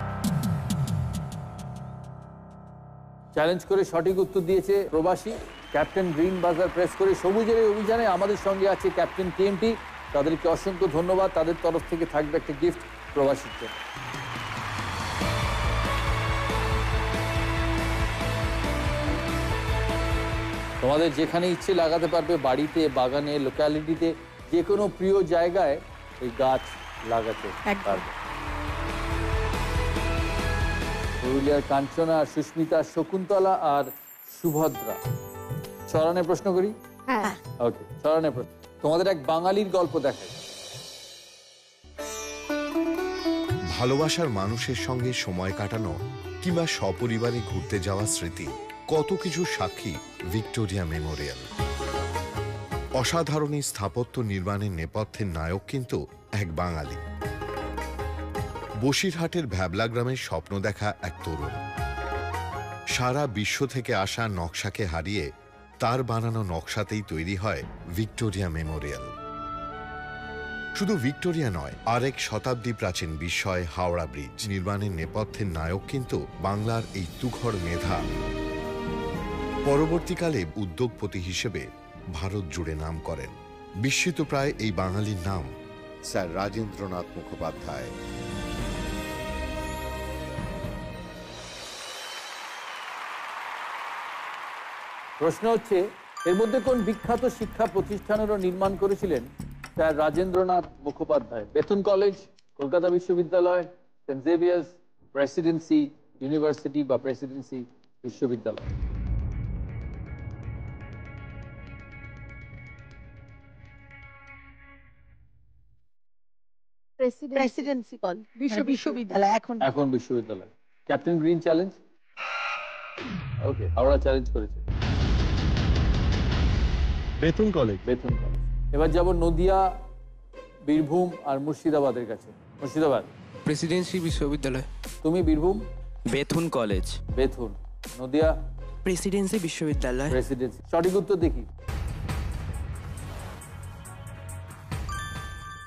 চ্যালেঞ্জ করে সঠিক উত্তর দিয়েছে প্রবাসী। ক্যাপ্টেন গ্রিন বাজার প্রেস করে সবুজের এই অভিযানে আমাদের সঙ্গে আছে ক্যাপ্টেন কেএমটি। তাদেরকে অসংখ্য ধন্যবাদ। তাদের তরফ থেকে থাকবে একটা গিফট প্রবাসীর জন্য। তোমাদের যেখানে ইচ্ছে লাগাতে পারবে, বাড়িতে, বাগানে, লোকালিটিতে, যে কোনো প্রিয় জায়গায় এই গাছ লাগাতে পারবে। পুরুলিয়ার কাঞ্চনা, সুস্মিতা, শকুন্তলা আর সুভদ্রা। স্মরণে প্রশ্ন করি? হ্যাঁ। ওকে, স্মরণে প্রশ্ন। তোমাদের এক বাঙালির গল্প দেখাই। ভালোবাসার মানুষের সঙ্গে সময় কাটানো কিংবা সপরিবারে ঘুরতে যাওয়া স্মৃতি, কত কিছু সাক্ষী ভিক্টোরিয়া মেমোরিয়াল। অসাধারণ এই স্থাপত্য নির্মাণের নেপথ্যের নায়ক কিন্তু এক বাঙালি। বসিরহাটের ভ্যাবলা গ্রামের স্বপ্ন দেখা এক তরুণ সারা বিশ্ব থেকে আসা নকশাকে হারিয়ে তার বানানো নকশাতেই তৈরি হয় ভিক্টোরিয়া মেমোরিয়াল। শুধু ভিক্টোরিয়া নয়, আরেক শতাব্দী প্রাচীন বিস্ময় হাওড়া ব্রিজ নির্মাণের নেপথ্যের নায়ক কিন্তু বাংলার এই তুখর মেধা। পরবর্তীকালে উদ্যোগপতি হিসেবে ভারত জুড়ে নাম করেন। বিস্মিত প্রায় এই বাঙালির নাম স্যার রাজেন্দ্রনাথ মুখোপাধ্যায়। প্রশ্ন হচ্ছে, এর মধ্যে কোন বিখ্যাত শিক্ষা প্রতিষ্ঠানেরও নির্মাণ করেছিলেন sir Rajendranath Mukhopadhyay? Bethune college, Kolkata বিশ্ববিদ্যালয়, সেন্ট জেভিয়ার্স, প্রেসিডেন্সি ইউনিভার্সিটি বা প্রেসিডেন্সি বিশ্ববিদ্যালয়? প্রেসিডেন্সি কলেজ বিশ্ববিদ্যালয় এখন বিশ্ববিদ্যালয়। Captain green challenge. Okay, Howrah challenge করেছে। Bethune college. এবার যাব নদিয়া, বীরভূম আর মুর্শিদাবাদের কাছে। মুর্শিদাবাদ প্রেসিডেন্সি বিশ্ববিদ্যালয়। তুমি Birbhum? Bethune College. Bethune. Nadia? Presidency বিশ্ববিদ্যালয়। প্রেসিডেন্সি। সঠিক উত্তর দেখি।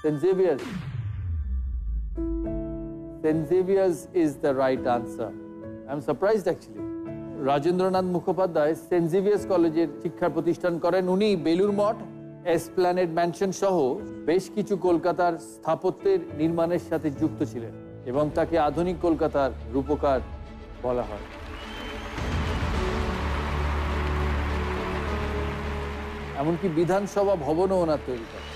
Saint Xavier's. Saint Xavier's is the right answer. I am surprised actually. Rajendranath Mukhopadhyay Saint Xavier's কলেজের শিক্ষা প্রতিষ্ঠান করেন। উনি বেলুর মঠ, এসপ্ল্যানেড ম্যানশন সহ বেশ কিছু কলকাতার স্থাপত্যের নির্মাণের সাথে যুক্ত ছিলেন এবং তাকে আধুনিক কলকাতার রূপকার বলা হয়। এমনকি বিধানসভা ভবনও ওনার তৈরি করেন।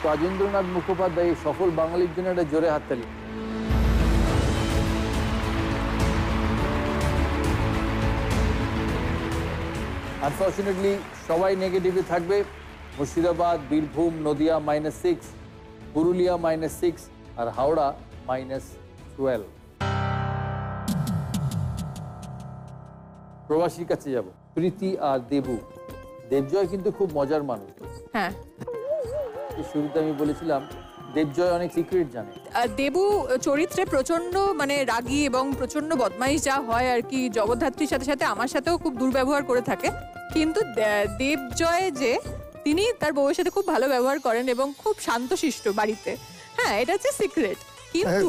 রাজেন্দ্রনাথ মুখোপাধ্যায় এই সফল বাঙালির জন্য একটা জোরে হাততালি। আনফর্চুনেটলি সবাই নেগেটিভে থাকবে। মুর্শিদাবাদ, বীরভূম, নদিয়া -6, পুরুলিয়া -6 আর হাওড়া -12। প্রবাসীর কাছে যাব। প্রীতি আর দেবু। দেবজয় কিন্তু খুব মজার মানুষ। হ্যাঁ, শুরুতে আমি বলেছিলাম দেবজয় অনেক সিক্রেট জানে। দেবু চরিত্রে প্রচন্ড মানে রাগী এবং প্রচন্ড বদমাইশ যা হয় আর কি, জগদ্ধাত্রীর সাথে সাথে আমার সাথেও খুব দুর্ব্যবহার করে থাকে। কিন্তু দেবজয় যে তিনি তার বউয়ের সাথে খুব ভালো ব্যবহার করেন এবং খুব শান্তশিষ্ট বাড়িতে। হ্যাঁ, এটা হচ্ছে সিক্রেট। কিন্তু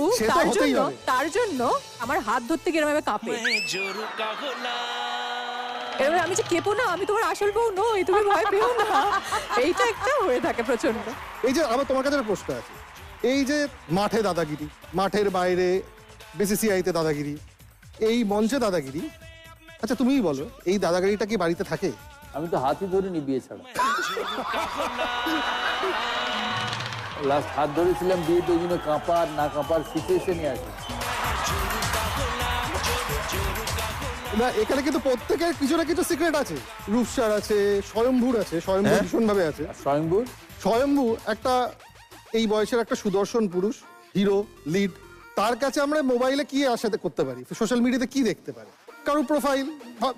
তার জন্য আমার হাত ধরতে গিয়ে এরকম কাঁপে। এবার আমি যে কেঁপো না, আমি তোমার আসল বউ নই, তুমি ভয় পেও না, এইটা একটা হয়ে থাকে প্রচন্ড। এই যে আমার তোমার কাছে একটা প্রশ্ন আছে, এই যে মাঠে দাদাগিরি, মাঠের বাইরে বিসিসিআইতে দাদাগিরি, এই মঞ্চে দাদাগিরি, আচ্ছা তুমিই বলো এই দাদাগিরিটা কি বাড়িতে থাকে? আমি তো হাতই ধরিনি বিয়ে ছাড়া। লাস্ট হাত ধরেছিলাম বিয়েতে, ওই জন্য কাঁপার না কাঁপার সিচুয়েশনই আছে। না, এখানে কিন্তু প্রত্যেকের কিছু না কিছু সিক্রেট আছে। রূপসার আছে, স্বয়ম্ভুর আছে, স্বয়ম্ভু ভীষণ ভাবে আছে। স্বয়ম্ভু একটা এই বয়সের একটা সুদর্শন পুরুষ, হিরো, লিড। তার কাছে আমরা মোবাইলে কি আশাতে করতে পারি, সোশ্যাল মিডিয়াতে কি দেখতে পারি? কারো প্রোফাইল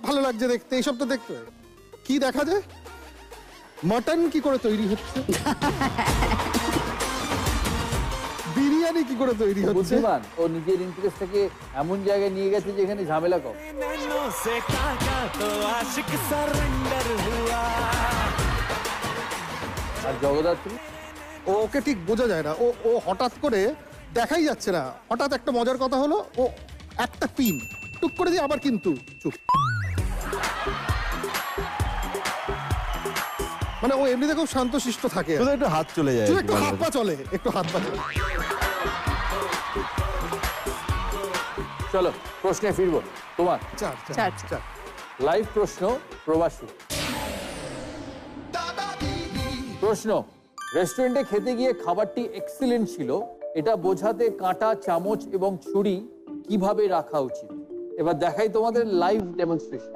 ভালো লাগছে দেখতে, এইসব তো দেখতে হয়। কি দেখা যায়? মটন কি করে তৈরি হচ্ছে, বিরিয়ানি কি করে তৈরি হচ্ছে। বুদ্ধিমান, ও নিজের ইন্টারেস্টটাকে এমন জায়গায় নিয়ে গেছে যেখানে ঝামেলা কম। আর জগদ্ধাত্রী, ওকে ঠিক বোঝা যায় না। ও হঠাৎ করে দেখাই যাচ্ছে না, হঠাৎ একটা মজার কথা হলো, ও একটা পিন টুক করে দিয়ে আবার কিন্তু চুপ। মানে ও এমনিতে খুব শান্তশিষ্ট থাকে, একটু হাত চলে যায়, একটু হাত পা চলে, একটু হাত পা চলে। চলো প্রশ্নে ফিরবো। তোমার লাইভ প্রশ্ন, প্রবাসী প্রশ্ন। রেস্টুরেন্টে খেতে গিয়ে খাবারটি এক্সিলেন্ট ছিল, এটা বোঝাতে কাঁটা, চামচ এবং ছুরি কিভাবে রাখা উচিত? এবার দেখাই তোমাদের লাইভ ডেমনস্ট্রেশন।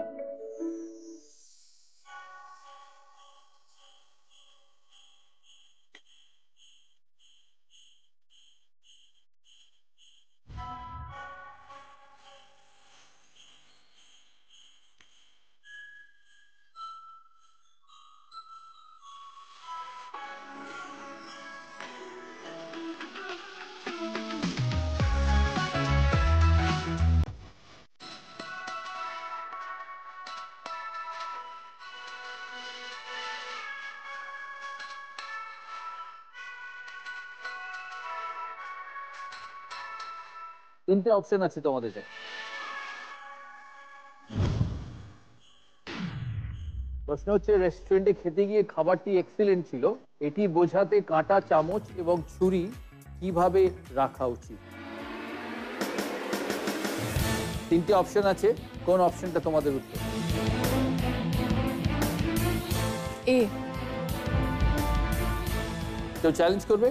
তিনটে অপশন আছে তোমাদের কাছে। প্রশ্ন হচ্ছে, রেস্টুরেন্টে খেতে গিয়ে খাবারটি এক্সিলেন্ট ছিল, এটি বোঝাতে কাঁটা, চামচ এবং ছুরি কিভাবে রাখা উচিত? তিনটে অপশন আছে, কোন অপশনটা তোমাদের উত্তর? এ। কেউ চ্যালেঞ্জ করবে?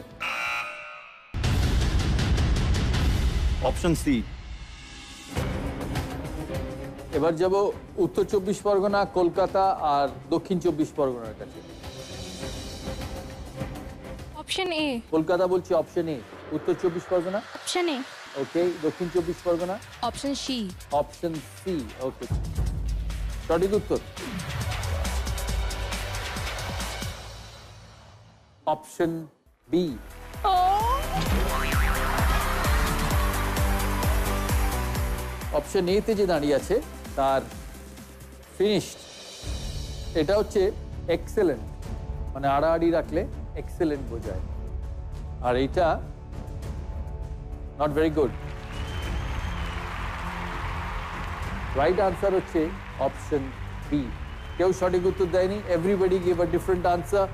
Option C. এবার যাব উত্তর 24 পরগনা, কলকাতা আর দক্ষিণ 24 পরগনার কাছে। Option A. কলকাতা বলছি অপশন এ। উত্তর 24 পরগনা অপশন এ। ওকে, দক্ষিণ 24 Pargana option C. Option C. Okay, সঠিক উত্তর অপশন বি। অপশন এ তে যে দাঁড়িয়ে আছে তার ফিনিশড, এটা হচ্ছে এক্সেলেন্ট, মানে আড়াআড়ি রাখলে এক্সেলেন্ট বোঝায়, আর এইটা not very good. Right answer হচ্ছে অপশন বি। কেউ সঠিক উত্তর দেয়নি, everybody give a different answer.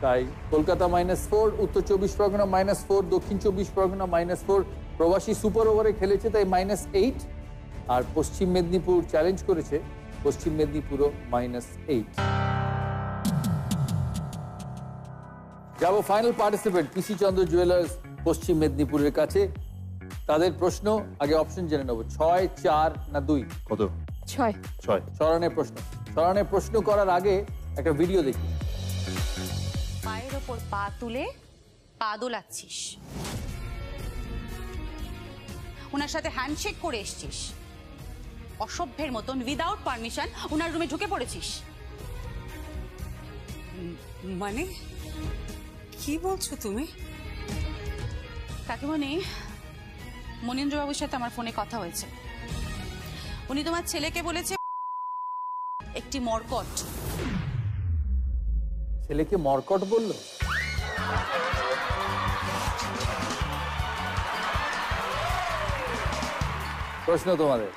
তাই কলকাতা -4, উত্তর 24 পরগনা -4, দক্ষিণ 24 পরগনা -4। প্রবাসী সুপার ওভারে খেলেছে তাই -8, আর পশ্চিম মেদিনীপুর চ্যালেঞ্জ করেছে, পশ্চিম মেদিনীপুরও -8। যাবো ফাইনাল পার্টিসিপেন্ট পিসি চন্দ্র জুয়েলার্স পশ্চিম মেদিনীপুরের কাছে। তাদের প্রশ্ন আগে অপশন জেনে নেবো, 6, 4 না 2? কত? 6। 6। সরানের প্রশ্ন। সরানের প্রশ্ন করার আগে একটা ভিডিও দেখি। পায়ের ওপর পা তুলে পা দোলাচ্ছিস, ওনার সাথে হ্যান্ডশেক করে এসছিস, অসভ্যের মতন উইদাউট পারমিশন ওনার রুমে ঢুকে পড়েছিস। মানে কি বলছো তুমি? কাকিমণি, মনীন্দ্রবাবুর সাথে আমার ফোনে কথা হয়েছে। উনি তোমার ছেলেকে বলেছে একটি মর্কট। ছেলেকে মর্কট বললো? প্রশ্ন তোমাদের,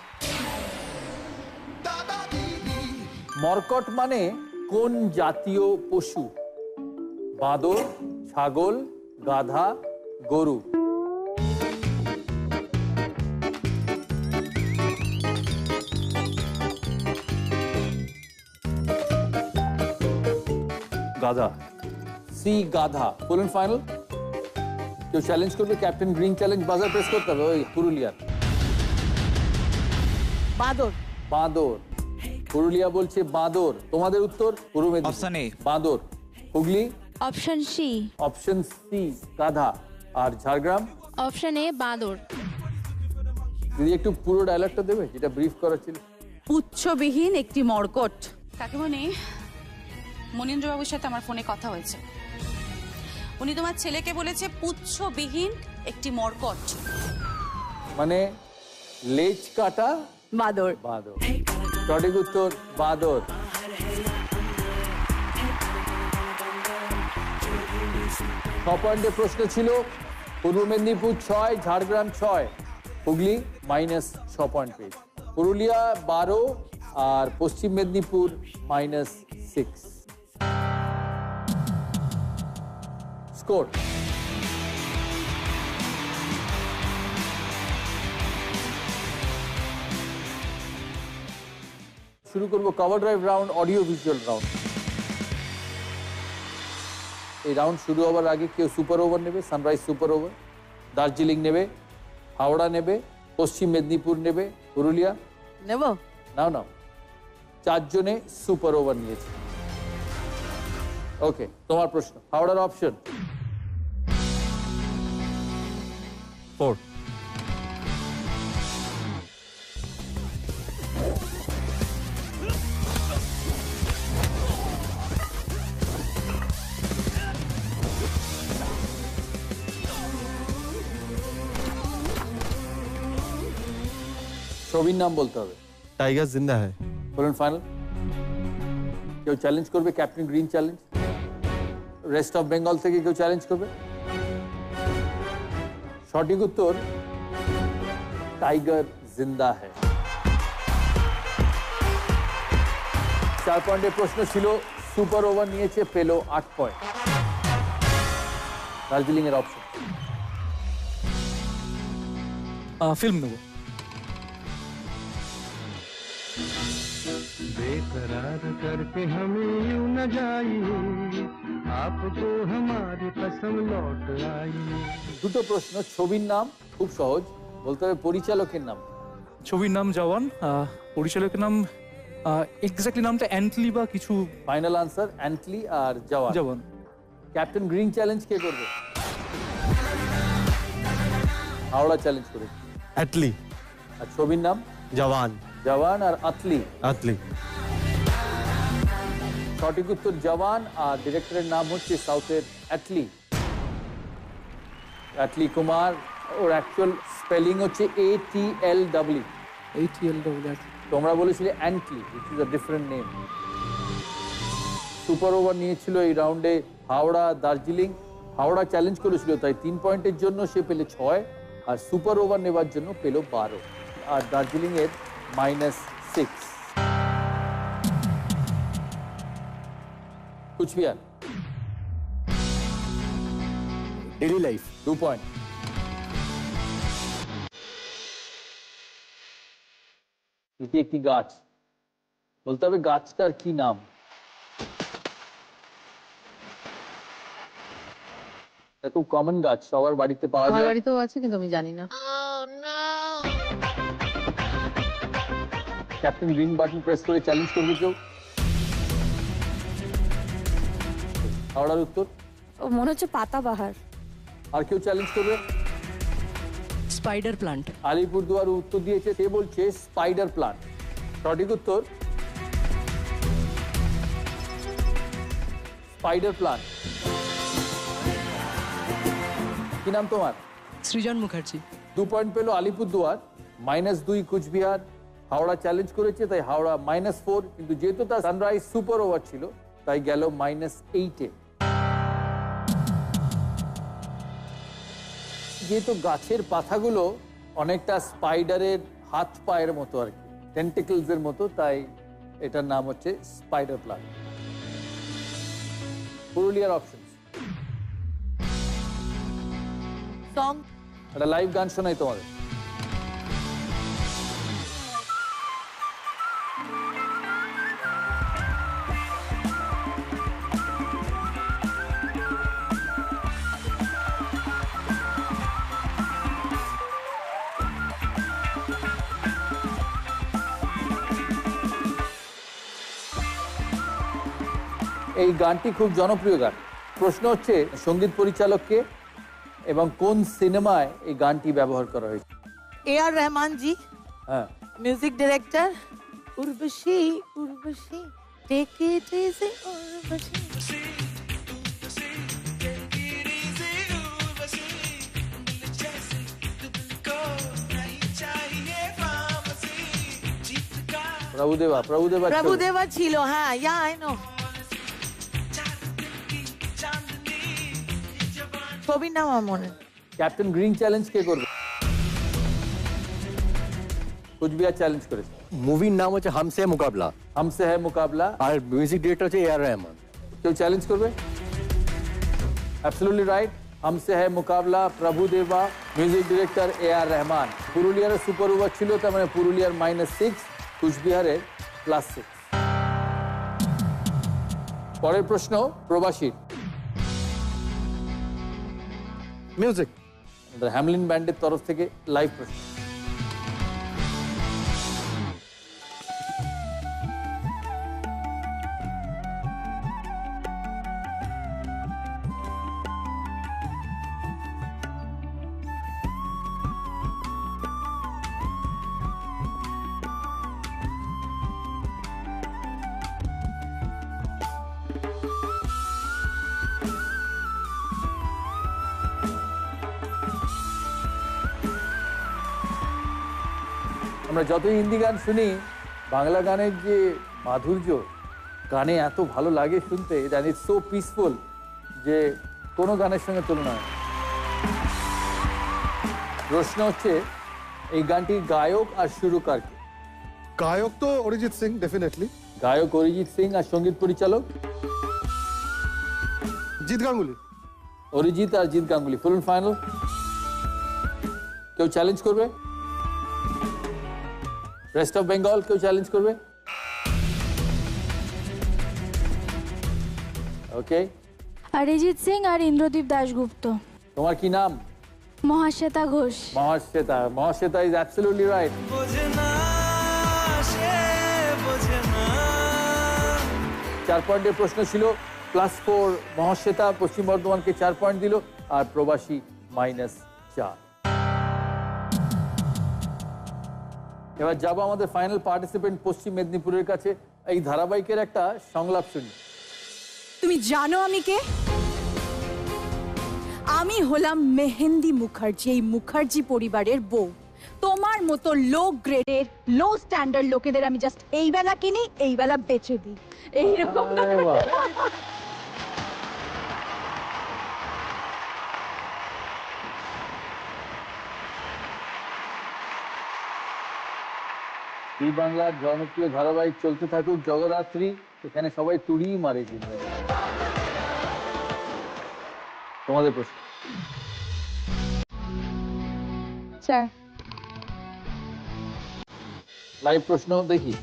মর্কট মানে কোন জাতীয় পশু? বাঁদর, ছাগল, গাধা, গরু? গাধা। সি গাধা। ফুল এন্ড ফাইনাল? কেউ চ্যালেঞ্জ করবে? ক্যাপ্টেন গ্রিন চ্যালেঞ্জ, বাজার প্রেস করতে হবে। ওই পুরুলিয়ার বাঁদর। বাঁদর। পুরুলিয়া বলছে বাঁদর। তোমাদের উত্তর? পূর্ব মেদিনীপুর বাঁদর। Hooghly option C. Option C গাধা। আর ঝাড়গ্রাম? অপশন এ বাঁদর। দিদি একটু পুরো ডায়লগটা দেবে যেটা ব্রিফ করা ছিল? পুচ্ছবিহীন একটি মর্কট। কাকিমণি, মনীন্দ্রবাবুর সাথে আমার ফোনে কথা হয়েছে। উনি তোমার ছেলেকে বলেছে পুচ্ছবিহীন একটি মর্কট, মানে লেজ কাটা বাঁদর। বাঁদর। সঠিক উত্তর বাঁদর। পয়েন্টের প্রশ্ন ছিল। পূর্ব মেদিনীপুর 6, ঝাড়গ্রাম 6, হুগলি -6 পয়েন্ট পেয়েছে। পুরুলিয়া 12 আর পশ্চিম মেদিনীপুর -6। স্কোর শুরু করবো cover drive round, audio visual round. এই রাউন্ড শুরু হওয়ার আগে কেউ সুপার ওভার নেবে? Sunrise super over. দার্জিলিং নেবে, হাওড়া নেবে, পশ্চিম মেদিনীপুর নেবে, পুরুলিয়া নেব? নাও নাও। 4 জনে সুপার ওভার নিয়েছে। ওকে, তোমার প্রশ্ন। হাওড়ার অপশন 4। ছবির নাম বলতে হবে। টাইগার জিন্দা হ্যায়। বলুন ফাইনাল। কেউ চ্যালেঞ্জ করবে? Captain green challenge. Rest of Bengal থেকে কেউ চ্যালেঞ্জ করবে? সঠিক উত্তর টাইগার জিন্দা হ্যায়। 4 পয়েন্টের প্রশ্ন ছিল। সুপার ওভার নিয়েছে, পেল 8 পয়েন্ট। দার্জিলিং এর অপশন ফিল্ম নেব। बेकरार करके हमें यूं न जाइए, आपको हमारी कसम लौट आई। দুটো প্রশ্ন। ছবির নাম খুব সহজ, বলতে হবে পরিচালকের নাম। ছবির নাম জওয়ান, পরিচালকের নাম এক্স্যাক্টলি নামটা অ্যান্টলি বা কিছু। ফাইনাল আনসার অ্যান্টলি আর জওয়ান। জওয়ান। ক্যাপ্টেন গ্রিন চ্যালেঞ্জ কে করবে? হাওড়া চ্যালেঞ্জ করে। অ্যাটলি। আর ছবির নাম? জওয়ান। জওয়ান আর আতলি। আতলি। সঠিক উত্তর জওয়ান, আর ডিরেক্টরের নাম হচ্ছে সাউথের অ্যাটলি। অ্যাটলি কুমার। ওর অ্যাকচুয়াল স্পেলিং হচ্ছে ATLW। ATLW। তোমরা বলেছিলে অ্যান্টলি, which is a different name। Super over নিয়েছিল এই রাউন্ডে হাওড়া দার্জিলিং। হাওড়া চ্যালেঞ্জ করেছিল, তাই 3 পয়েন্টের জন্য সে পেলে 6, আর সুপার ওভার নেবার জন্য পেল 12, আর দার্জিলিং এর -6। কুচবিহার। Daily life. 2 পয়েন্ট। এটি একটি গাছ, বলতে হবে গাছটার কি নাম। এটা খুব কমন গাছ, সবার বাড়িতে পাওয়া আমার যায়। বাড়িতেও আছে, কিন্তু আমি জানি না। ক্যাপ্টেন গ্রিন বাটন প্রেস করে চ্যালেঞ্জ করবে কেউ? হাওড়ার উত্তর? ও মনে হচ্ছে পাতাবাহার। আর কেউ চ্যালেঞ্জ করবে? Spider plant. আলিপুরদুয়ার উত্তর দিয়েছে, সে বলছে স্পাইডার প্লান্ট। সঠিক উত্তর স্পাইডার প্লান্ট। কি নাম তোমার? সৃজন মুখার্জি। 2 পয়েন্ট পেল আলিপুরদুয়ার, -2 কুচবিহার। হাওড়া চ্যালেঞ্জ করেছে, তাই হাওড়া -4, কিন্তু যেহেতু তার সানরাইজ সুপার ওভার ছিল তাই গেল -8-এ। যেহেতু গাছের পাতাগুলো অনেকটা স্পাইডারের হাত পায়ের মতো আর কি, টেন্টিকলস এর মতো, তাই এটার নাম হচ্ছে স্পাইডার প্লান্ট। পুরুলিয়ার অপশন। সং। একটা লাইভ গান শোনাই তোমাদের। এই গানটি খুব জনপ্রিয় গান। প্রশ্ন হচ্ছে সঙ্গীত পরিচালককে এবং কোন সিনেমায় এই গানটি ব্যবহার করা হয়েছে? AR रहमान जी। হ্যাঁ। Music director Urvashi. Urvashi take it easy Urvashi. Prabhudeva. Prabhudeva. Prabhudeva छिलो। हाँ या आई नो। ছবির নাম আমার মনে। ক্যাপ্টেন গ্রিন চ্যালেঞ্জ কে করবে? কুচবিহার চ্যালেঞ্জ করেছে। মুভির নাম হচ্ছে হামসে মুকাবলা। হামসে হ্যায় মুকাবলা। আর মিউজিক ডিরেক্টর হচ্ছে AR रहमान। কেউ চ্যালেঞ্জ করবে? অ্যাবসলিউটলি রাইট, হামসে হ্যায় মুকাবলা, Prabhudeva, music director AR Rahman. পুরুলিয়ার সুপার ওভার ছিল, তার মানে পুরুলিয়ার -6, কুচবিহারের +6। পরের প্রশ্ন প্রবাসী। মিউজিক। হ্যামলিন ব্যান্ডের তরফ থেকে লাইভ প্রশ্ন। আমরা যতই হিন্দি গান শুনি, বাংলা গানের যে মাধুর্য, গানে এত ভালো লাগে শুনতে, দ্যাট ইজ সো পিসফুল, যে কোনো গানের সঙ্গে তুলনা হয়। প্রশ্ন হচ্ছে এই গানটির গায়ক আর সুরকার কে? গায়ক তো অরিজিৎ সিং ডেফিনেটলি। গায়ক অরিজিৎ সিং, আর সঙ্গীত পরিচালক জিৎ গাঙ্গুলি। অরিজিৎ আর জিৎ গাঙ্গুলি। ফুল ফাইনাল? কেউ চ্যালেঞ্জ করবে? রেস্ট অফ বেঙ্গল কেউ চ্যালেঞ্জ করবে? ওকে। অরিজিৎ সিং আর ইন্দ্রদীপ দাশগুপ্ত। তোমার কি নাম? Mahasweta Ghosh. Mahasweta. Mahasweta is absolutely right. 4 পয়েন্টের প্রশ্ন ছিল +4 মহাশ্বেতা পশ্চিম বর্ধমানকে 4 পয়েন্ট দিল, আর প্রবাসী -4। এবার যাবো আমাদের ফাইনাল পার্টিসিপেন্ট পশ্চিম মেদিনীপুরের কাছে। এই ধারাবাহিকের একটা সংলাপ শুনি। তুমি জানো আমি কে? আমি হলাম মেহেন্দি মুখার্জি, এই মুখার্জি পরিবারের বউ। তোমার মতো লো গ্রেডের লো স্ট্যান্ডার্ড লোকেদের আমি জাস্ট এই বেলা কিনি, এই বেলা বেচে দিই, এইরকম। জি বাংলার জনপ্রিয় ধারাবাহিক চলতে থাকুক জগদ্ধাত্রী, এখানে সবাই তুড়িই মারে। কিন্তু তোমাদের প্রশ্ন। স্যার, লাইভ প্রশ্ন দেখি।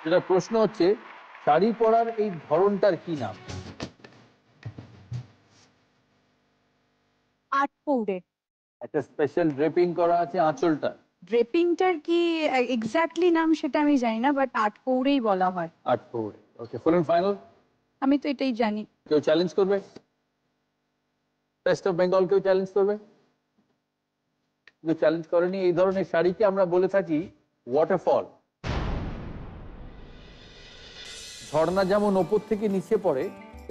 যেটা প্রশ্ন হচ্ছে, শাড়ি পরার এই ধরনটার কি নাম? আটপৌরে। একটা স্পেশাল ড্রেপিং করা আছে আঁচলটা। ড্রেপিংটার কি এক্স্যাক্টলি নাম সেটা আমি জানি না, বাট আটপৌরেই বলা হয়। আটপৌরে। ওকে, ফুল এন্ড ফাইনাল? আমি তো এটাই জানি। কেউ চ্যালেঞ্জ করবে? বেস্ট অফ বেঙ্গল কেউ চ্যালেঞ্জ করবে? কেউ চ্যালেঞ্জ করেনি। এই ধরনের শাড়িকে আমরা বলে থাকি ওয়াটারফল। ঝর্ণা যেমন ওপর থেকে নিচে পড়ে,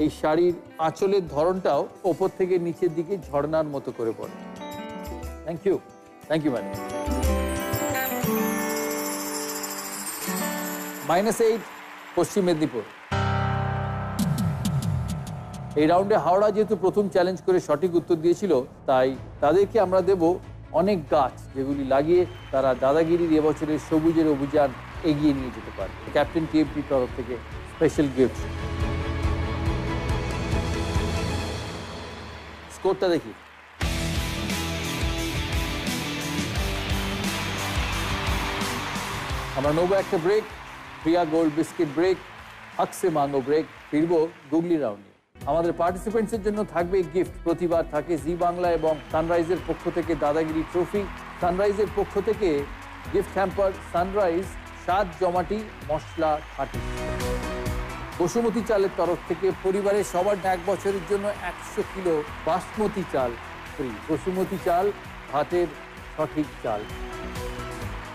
এই শাড়ির আঁচলের ধরনটাও ওপর থেকে নিচের দিকে ঝর্ণার মতো করে পড়ে। Thank you madam. -8 পশ্চিম মেদিনীপুর। এই রাউন্ডে হাওড়া যেহেতু প্রথম চ্যালেঞ্জ করে সঠিক উত্তর দিয়েছিল, তাই তাদেরকে আমরা দেব অনেক গাছ, যেগুলি লাগিয়ে তারা দাদাগিরির এবছরের সবুজের অভিযান এগিয়ে নিয়ে যেতে পারে। ক্যাপ্টেন টিএমপির তরফ থেকে স্পেশাল গিফট। স্কোরটা দেখি। আমরা নেবো একটা break, Priya gold biscuit break, আকসে মাঙ্গো ব্রেক, ফিরবো গুগলি রাউন্ডে। আমাদের পার্টিসিপেন্টসের জন্য থাকবে গিফট। প্রতিবার থাকে জি বাংলা এবং সানরাইজের পক্ষ থেকে দাদাগিরি ট্রফি, সানরাইজের পক্ষ থেকে গিফট হ্যাম্পার সানরাইজ স্বাদ জমাটি মশলা খাঁটি, বসুমতী চালের তরফ থেকে পরিবারের সবার 1 বছরের জন্য 100 কিলো বাসমতি চাল ফ্রি। বসুমতী চাল, ভাতের সঠিক চাল।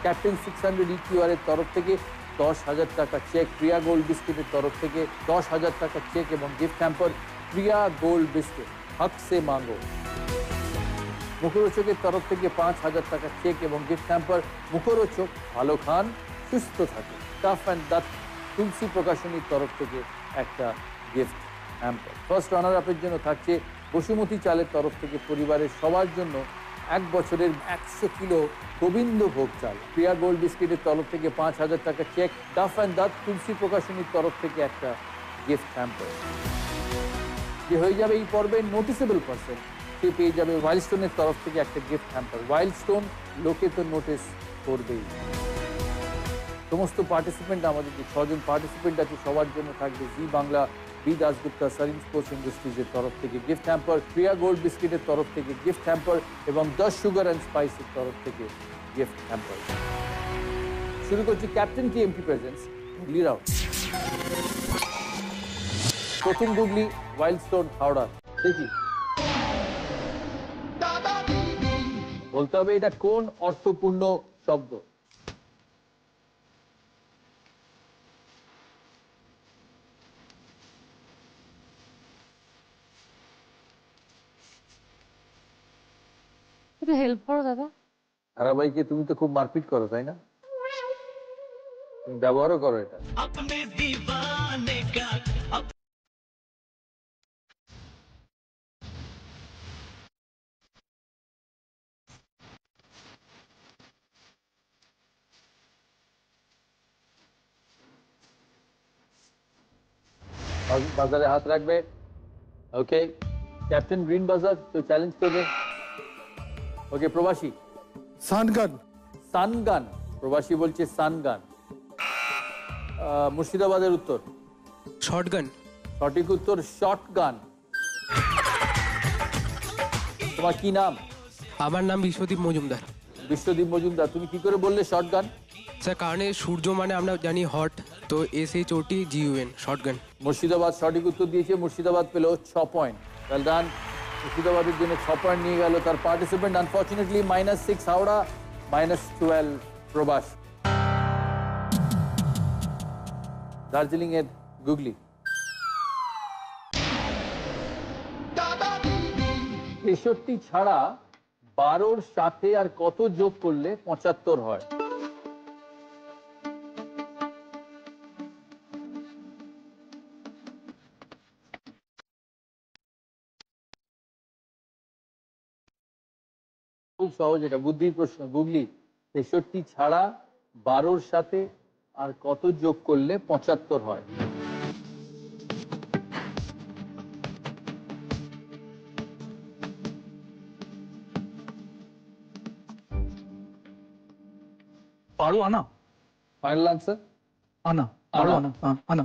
ক্যাপ্টেন 600 EQR এর তরফ থেকে 10,000 টাকা চেক। প্রিয়া গোল্ড বিস্কিটের তরফ থেকে 10,000 টাকা চেক এবং গিফট হ্যাম্পার প্রিয়া গোল্ড বিস্কিট হক সে মাঙ্গো। মুখরোচকের তরফ থেকে 5,000 টাকা চেক এবং গিফট হ্যাম্পার মুখরোচক, ভালো খান সুস্থ থাকে। টাফ অ্যান্ড দাঁত তুলসী প্রকাশনীর তরফ থেকে একটা গিফট হ্যাম্পার। ফার্স্ট রানার আপের জন্য থাকছে বসুমতী চালের তরফ থেকে পরিবারের সবার জন্য 1 বছরের 100 কিলো গোবিন্দভোগ চাল। প্রিয়া গোল্ড বিস্কিটের তরফ থেকে 5,000 টাকা চেক। টাফ অ্যান্ড দাঁত তুলসী প্রকাশনীর তরফ থেকে একটা গিফট হ্যাম্পার। যে হয়ে যাবে এই পর্বের নোটিসেবল পার্সন, সে পেয়ে যাবে ওয়াইল্ডস্টোনের তরফ থেকে একটা গিফট হ্যাম্পার। ওয়াইল্ডস্টোন লোকে তো নোটিস করবেই। সমস্ত পার্টিসিপেন্ট, আমাদের যে 6 জন পার্টিসিপেন্ট আছে, সবার জন্য থাকবে Zee Bangla, B Dasgupta Sareen sports ইন্ডাস্ট্রিজের তরফ থেকে গিফট হ্যাম্পার, প্রিয়া গোল্ড বিস্কিটের তরফ থেকে গিফট হ্যাম্পার এবং 10 সুগার অ্যান্ড স্পাইসের তরফ থেকে গিফট হ্যাম্পার। শুরু করছি ক্যাপ্টেন টিএমপি প্রেজেন্টস গুগলি রাউন্ড। প্রথম গুগলি ওয়াইল্ডস্টোন হাওড়া। দেখি বলতে হবে এটা কোন অর্থপূর্ণ শব্দ। হেল্প করো দাদা। ধারাবাহিকে তুমি তো খুব মারপিট করো, তাই না? তুমি ব্যবহারও করো এটা। বাজারে হাত রাখবে। ওকে, ক্যাপ্টেন গ্রিন বাজার তো চ্যালেঞ্জ করবে। ওকে, প্রবাসী সানগান। সানগান, প্রবাসী বলছে সানগান। মুর্শিদাবাদের উত্তর শর্টগান। সঠিক উত্তর শর্টগান। তোমার কি নাম? আমার নাম বিশ্বদীপ মজুমদার। বিশ্বদীপ মজুমদার, তুমি কি করে বললে শর্টগান? স্যার কারণে সূর্য মানে আমরা জানি হট, তো SHOTGUN শর্টগান। মুর্শিদাবাদ সঠিক উত্তর দিয়েছে, মুর্শিদাবাদ পেল 6 পয়েন্ট। ওয়েল ডান, মুর্শিদাবাদের জন্য 6 পয়েন্ট নিয়ে গেল তার পার্টিসিপেন্ট। আনফর্চুনেটলি -6 হাওড়া, -12 প্রবাস। দার্জিলিং এর গুগলি, 63 ছাড়া 12-র সাথে আর কত যোগ করলে 75 হয়? খুব সহজ, এটা বুদ্ধির প্রশ্ন। গুগলি, 63 ছাড়া 12-র সাথে আর কত যোগ করলে 75 হয়? পারো আনা। ফাইনাল আনসার আনা। পারো আনা। আনা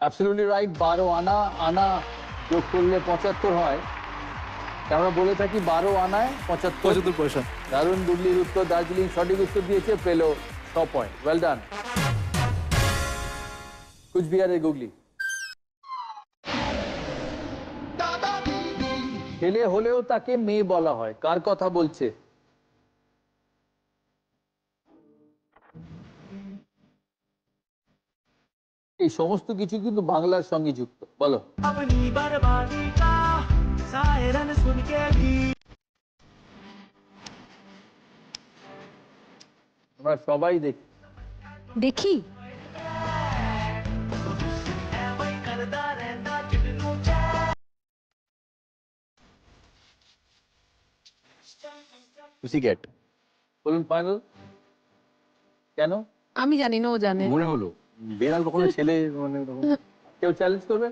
অ্যাবসলিউটলি রাইট। 12 আনা, আনা যোগ করলে 75 হয়। আমরা বলে থাকি 12 আনায় 75 পয়সা। দারুণ গুগলির উত্তর। দার্জিলিং সঠিক উত্তর দিয়েছে, পেল 6 পয়েন্ট। Well done. কুচবিহারের গুগলি, ছেলে হলেও তাকে মেয়ে বলা হয়, কার কথা বলছে? এই সমস্ত কিছু কিন্তু বাংলার সঙ্গে যুক্ত। বলো। আমরা সবাই দেখি। দেখি পুসিক্যাট। বলুন ফাইনাল। কেন? আমি জানি না, ও জানে। মনে হলো বেড়াল কখনো ছেলে মানে কেউ চ্যালেঞ্জ করবে?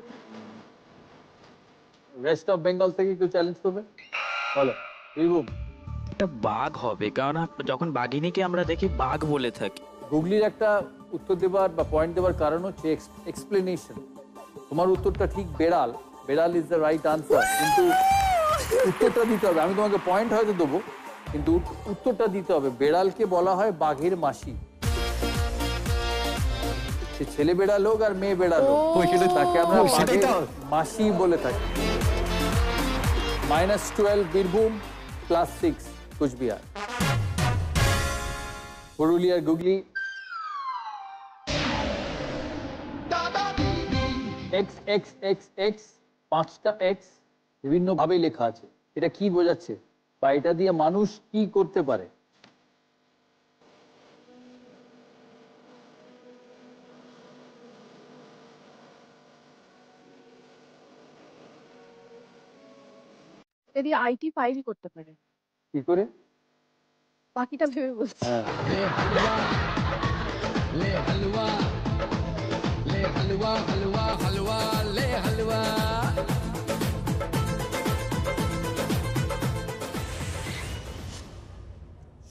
ওয়েস্ট অফ বেঙ্গল থেকে কেউ চ্যালেঞ্জ করবে? বলো বীরভূম। এটা বাঘ হবে, কারণ যখন বাঘিনীকে আমরা দেখি বাঘ বলে থাকি। গুগলির একটা উত্তর দেবার বা পয়েন্ট দেবার কারণ হচ্ছে এক্সপ্লেনেশন। তোমার উত্তরটা ঠিক বেড়াল, বেড়াল ইজ দ্য রাইট আনসার, কিন্তু উত্তরটা দিতে হবে। আমি তোমাকে পয়েন্ট হয়তো দেবো, কিন্তু উত্তরটা দিতে হবে। বেড়ালকে বলা হয় বাঘের মাসি। সে ছেলে বেড়াল হোক আর মেয়ে বেড়াল হোক, তাকে আমরা বাঘের মাসি বলে থাকি। -12 বীরভূম, +6 কুচবিহার। পুরুলিয়ার গুগলি, XXXX 5টা X বিভিন্ন ভাবে লেখা আছে। এটা কি বোঝাচ্ছে বা এটা দিয়ে মানুষ কি করতে পারে? যদি আইটি ফাইল করতে পারে। কি করে? বাকিটা ভেবে বলছি।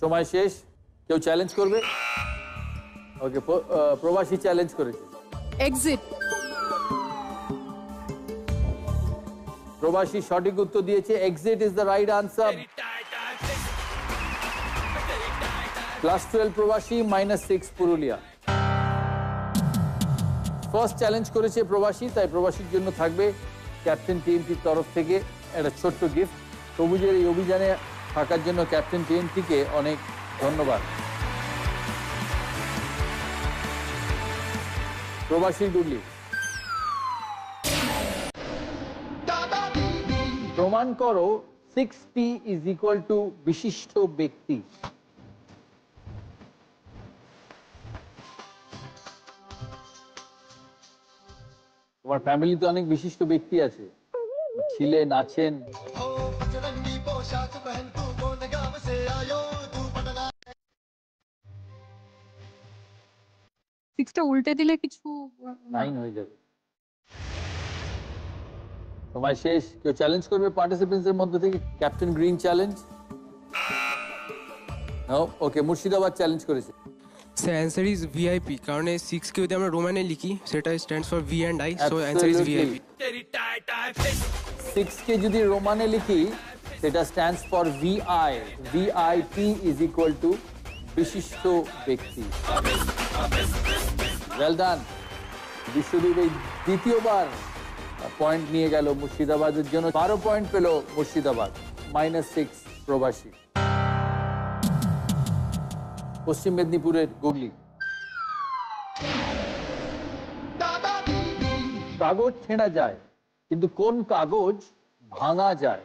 সময় শেষ। কেউ চ্যালেঞ্জ করবে? ওকে, প্রবাসী চ্যালেঞ্জ করেছে। এক্সিট। প্রবাসী সঠিক উত্তর দিয়েছে, exit is the right answer. +12 প্রবাসী, -6 পুরুলিয়া। ফার্স্ট চ্যালেঞ্জ করেছে প্রবাসী, তাই প্রবাসীর জন্য থাকবে ক্যাপ্টেন TNTর তরফ থেকে একটা ছোট্ট গিফট। সবুজের এই অভিযানে থাকার জন্য ক্যাপ্টেন TNTকে অনেক ধন্যবাদ। প্রবাসীর গুগলি, প্রমাণ করো 6P = বিশিষ্ট ব্যক্তি। তোমার ফ্যামিলিতে অনেক বিশিষ্ট ব্যক্তি আছে, ছিলেন, আছেন। সিক্সটা উল্টে দিলে কিছু 9 হয়ে যাবে। সময় শেষ। কেউ চ্যালেঞ্জ করবে পার্টিসিপেন্টসের মধ্যে থেকে? Captain green challenge? Okay, Murshidabad challenge করেছে। স্যার অ্যান্সার ইজ ভিআইপি, কারণ 6 কে যদি আমরা রোমানে লিখি সেটা stands for V and I, so answer is VIP. 6 কে যদি রোমানে লিখি সেটা stands for VI. VIP is equal to বিশিষ্ট ব্যক্তি। Well done. বিশ্বদীপ এই দ্বিতীয়বার পয়েন্ট নিয়ে গেল মুর্শিদাবাদের জন্য। 12 পয়েন্ট পেল মুর্শিদাবাদ, -6 প্রবাসী। পশ্চিম মেদিনীপুরের গুগলি। কাগজ ছেঁড়া যায়, কিন্তু কোন কাগজ ভাঙা যায়?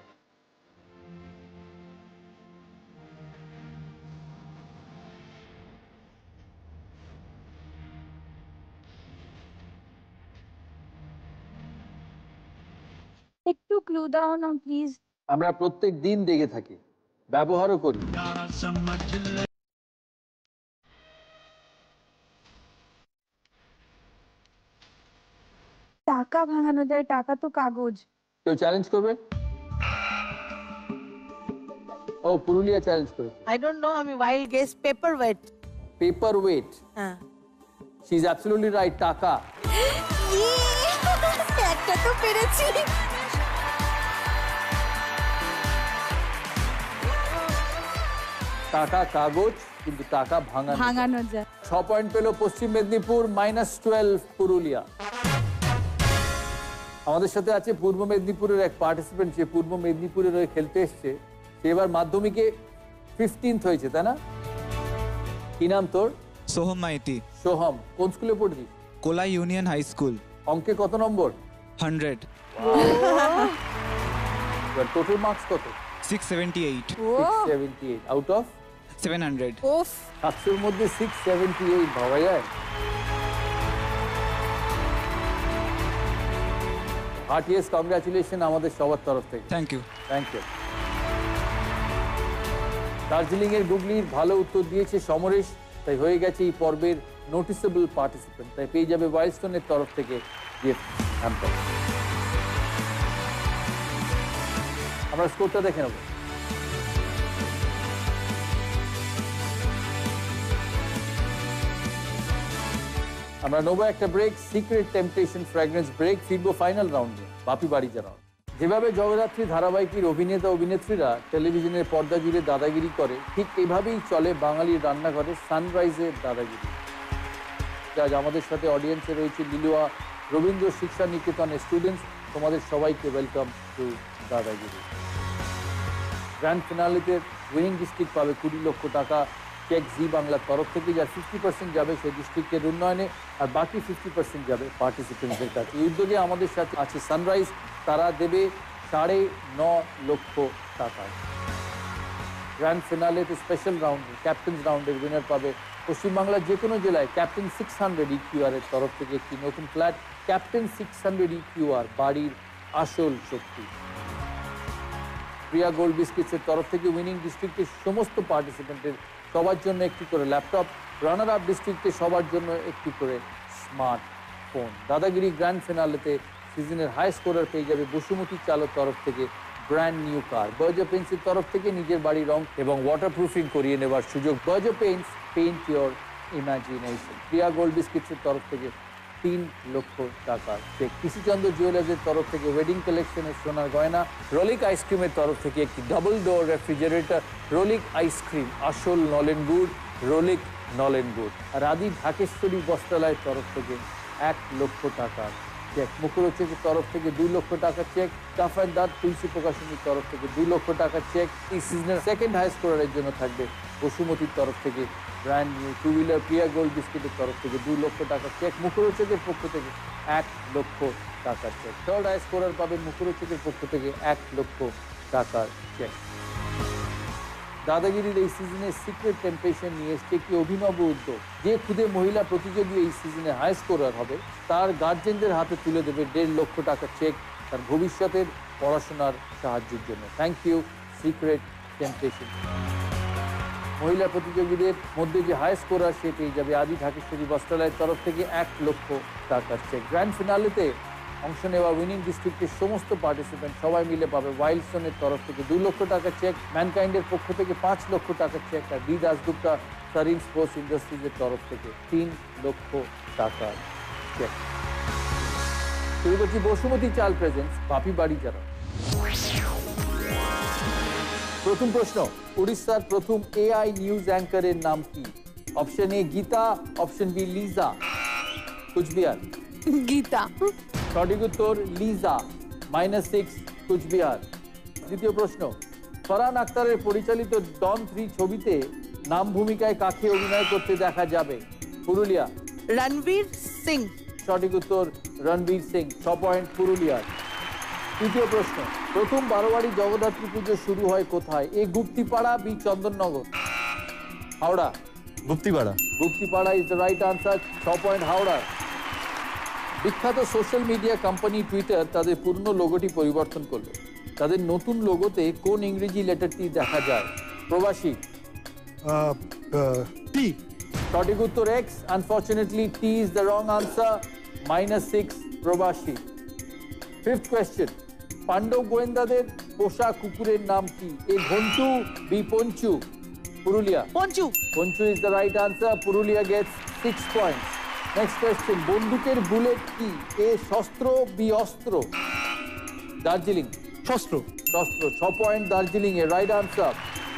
একটু ক্লু দাও না প্লিজ। আমরা প্রত্যেক দিন দেখে থাকি, ব্যবহারও করি। টাকা ভাঙানো যায়, টাকা তো কাগজ। কেউ চ্যালেঞ্জ করবে? ও, পুরুলিয়া চ্যালেঞ্জ করে। I don't know, আমি wild guess, paperweight. Paper wait. হ্যাঁ, শি ইজ অ্যাবসলিউটলি রাইট। টাকা। একটা তো পেরেছি। টাকা কাগজ, কিন্তু টাকা ভাঙানো যায়। 6 পয়েন্ট পেল পশ্চিম মেদিনীপুর, -12 পুরুলিয়া। আমাদের সাথে আছে পূর্ব মেদিনীপুরের এক পার্টিসিপেন্ট, যে পূর্ব মেদিনীপুরের হয়ে খেলতে এসছে। সে এবার মাধ্যমিকে 15th হয়েছে, তাই না? কি নাম তোর? সোহম মাইতি। সোহম, কোন স্কুলে পড়ছিস? কোলা ইউনিয়ন হাই স্কুল। অঙ্কে কত নম্বর? 100। টোটাল মার্কস কত? 678। 678 আউট অফ 700। ওফ, 700 এর মধ্যে 678 ভাবা যায়? হার্টিয়েস্ট কংগ্রাচুলেশন আমাদের সবার তরফ থেকে। Thank you. Thank you. Darjeeling এর গুগলির ভালো উত্তর দিয়েছে সমরেশ, তাই হয়ে গেছে এই পর্বের নোটিসেবল পার্টিসিপেন্ট। তাই পেয়ে যাবে ওয়াইল্ডস্টোনের তরফ থেকে গিফট হ্যাম্পার। আমরা স্কোরটা দেখে নেব। আমরা নেবো একটা break, Secret Temptation fragrance break. ফিরবো ফাইনাল রাউন্ডে, বাপি বাড়ি যারা। যেভাবে জগদ্ধাত্রী ধারাবাহিকের অভিনেতা অভিনেত্রীরা টেলিভিশনের পর্দা জুড়ে দাদাগিরি করে, ঠিক এভাবেই চলে বাঙালির রান্নাঘরে সানরাইজের দাদাগিরি। আজ আমাদের সাথে অডিয়েন্সে রয়েছে লিলুয়া রবীন্দ্র শিক্ষা নিকেতনের স্টুডেন্টস। তোমাদের সবাইকে ওয়েলকাম টু দাদাগিরি। গ্র্যান্ড ফিনালেতে উইনিং ডিস্ট্রিক্ট পাবে 20 লক্ষ টাকা চেক জি বাংলার তরফ থেকে, যার 50% যাবে সেই ডিস্ট্রিক্টের উন্নয়নে, আর বাকি 50% যাবে পার্টিসিপেন্টদের কাছে। এই উদ্যোগে আমাদের সাথে আছে সানরাইজ, তারা দেবে 9.5 লক্ষ টাকা। গ্র্যান্ড ফিনালেতে স্পেশাল রাউন্ডে ক্যাপ্টেন্স রাউন্ডের উইনার পাবে পশ্চিমবাংলার যে কোনো জেলায় ক্যাপ্টেন 600 EQR এর তরফ থেকে একটি নতুন ফ্ল্যাট। ক্যাপ্টেন 600 EQR, বাড়ির আসল শক্তি। প্রিয়া গোল্ড বিস্কিটসের তরফ থেকে উইনিং ডিস্ট্রিক্টের সমস্ত পার্টিসিপেন্টের সবার জন্য একটি করে ল্যাপটপ, রানার আপ ডিস্ট্রিক্টে সবার জন্য একটি করে স্মার্টফোন। দাদাগিরি গ্র্যান্ড ফিনালেতে সিজনের হাই স্কোরার পেয়ে যাবে বসুমতী চালক তরফ থেকে ব্র্যান্ড নিউ কার। বার্জার পেইন্টসের তরফ থেকে নিজের বাড়ি রং এবং ওয়াটারপ্রুফিং করিয়ে নেবার সুযোগ। Berger paints, paint your imagination. Priya gold বিস্কিটসের তরফ থেকে 3 লক্ষ টাকা চেক। কৃষিচন্দ্র জুয়েলার্সের তরফ থেকে ওয়েডিং কালেকশনের সোনার গয়না। রলিক আইসক্রিমের তরফ থেকে একটি ডাবল ডোর রেফ্রিজারেটর। রলিক আইসক্রিম, আসল নলেন গুড়, রলিক নলেন গুড়। আর আদি ঢাকেশ্বরী বস্ত্রালয়ের তরফ থেকে 1 লক্ষ টাকা চেক। মুখরোচকের তরফ থেকে 2 লক্ষ টাকা চেক। কাফ অ্যান্ড দাঁত তুলসী প্রকাশনীর তরফ থেকে 2 লক্ষ টাকা চেক। এই সিজনের সেকেন্ড হাই স্কোরারের জন্য থাকবে বসুমতীর তরফ থেকে ব্র্যান্ড নিউ টু হুইলার। প্রিয়া গোল্ড বিস্কিটের তরফ থেকে 2 লক্ষ টাকা চেক। মুখরোচকের পক্ষ থেকে 1 লক্ষ টাকার চেক। থার্ড হাই স্কোরার পাবেন মুখরোচকের পক্ষ থেকে 1 লক্ষ টাকার চেক। দাদাগিরির এই সিজনে সিক্রেট টেম্পটেশন নিয়ে এসছে একটি অভিনব উদ্যোগ। যে খুদে মহিলা প্রতিযোগী এই সিজনে হাই স্কোরার হবে, তার গার্জেনদের হাতে তুলে দেবে 1.5 লক্ষ টাকা চেক তার ভবিষ্যতের পড়াশোনার সাহায্যের জন্য। Thank you Secret Temptation. মহিলা প্রতিযোগীদের মধ্যে যে হাই স্কোরার সে পেয়ে যাবে আদি ঢাকেশ্বরী বস্ত্রালয়ের তরফ থেকে 1 লক্ষ টাকার চেক। গ্র্যান্ড ফিনালেতে অংশ নেওয়া উইনিং ডিস্ট্রিক্টের সমস্ত পার্টিসিপেন্ট সবাই মিলে পাবে ওয়াইল্ডস্টোনের তরফ থেকে 2 লক্ষ টাকা চেক, ম্যানকাইন্ডের পক্ষ থেকে 5 লক্ষ টাকা চেক, আর ডি দাসগুপ্তা সারিন স্পোর্টস ইন্ডাস্ট্রিজের তরফ থেকে 3 লক্ষ টাকার চেক। শুরু করছি বসুমতী চাল প্রেজেন্টস বাপি বাড়ি যারা। প্রথম প্রশ্ন, উড়িষ্যার প্রথম এআই নিউজ অ্যাঙ্কারের নাম কি? Option A Geeta, option B Liza. Coochbehar Geeta. সঠিক উত্তর লিজা, -6 কুচবিহার। দ্বিতীয় প্রশ্ন, ফরহান আখতারের পরিচালিত ডন 3 ছবিতে নাম ভূমিকায় কাকে অভিনয় করতে দেখা যাবে? পুরুলিয়া রণবীর সিং। সঠিক উত্তর রণবীর সিং, 6 পয়েন্ট পুরুলিয়ার। তৃতীয় প্রশ্ন, প্রথম বারোয়ারি জগদ্ধাত্রী পুজো শুরু হয় কোথায়? A Guptipara, B Chandannagar. Howrah Guptipara. Guptipara is the right answer, 6 point হাওড়ার। বিখ্যাত সোশ্যাল মিডিয়া কোম্পানি টুইটার তাদের পুরনো লোগোটি পরিবর্তন করলো। তাদের নতুন লোগোতে কোন ইংরেজি লেটারটি দেখা যায়? প্রবাসী। টি। সঠিক উত্তর x. Unfortunately T is the wrong answer, -6 প্রবাসী। ফিফথ কোয়েশ্চেন, পাণ্ডব গোয়েন্দাদের পোষা কুকুরের নাম কি? A Ghantu, B Panchu. Purulia Panchu. Panchu is the right answer, Purulia gets 6 points. Next question, বন্দুকের বুলেট কি? এ শস্ত্র, বি অস্ত্র। দার্জিলিং শস্ত্র। শস্ত্র, 6 পয়েন্ট দার্জিলিং এর রাইট আনসার।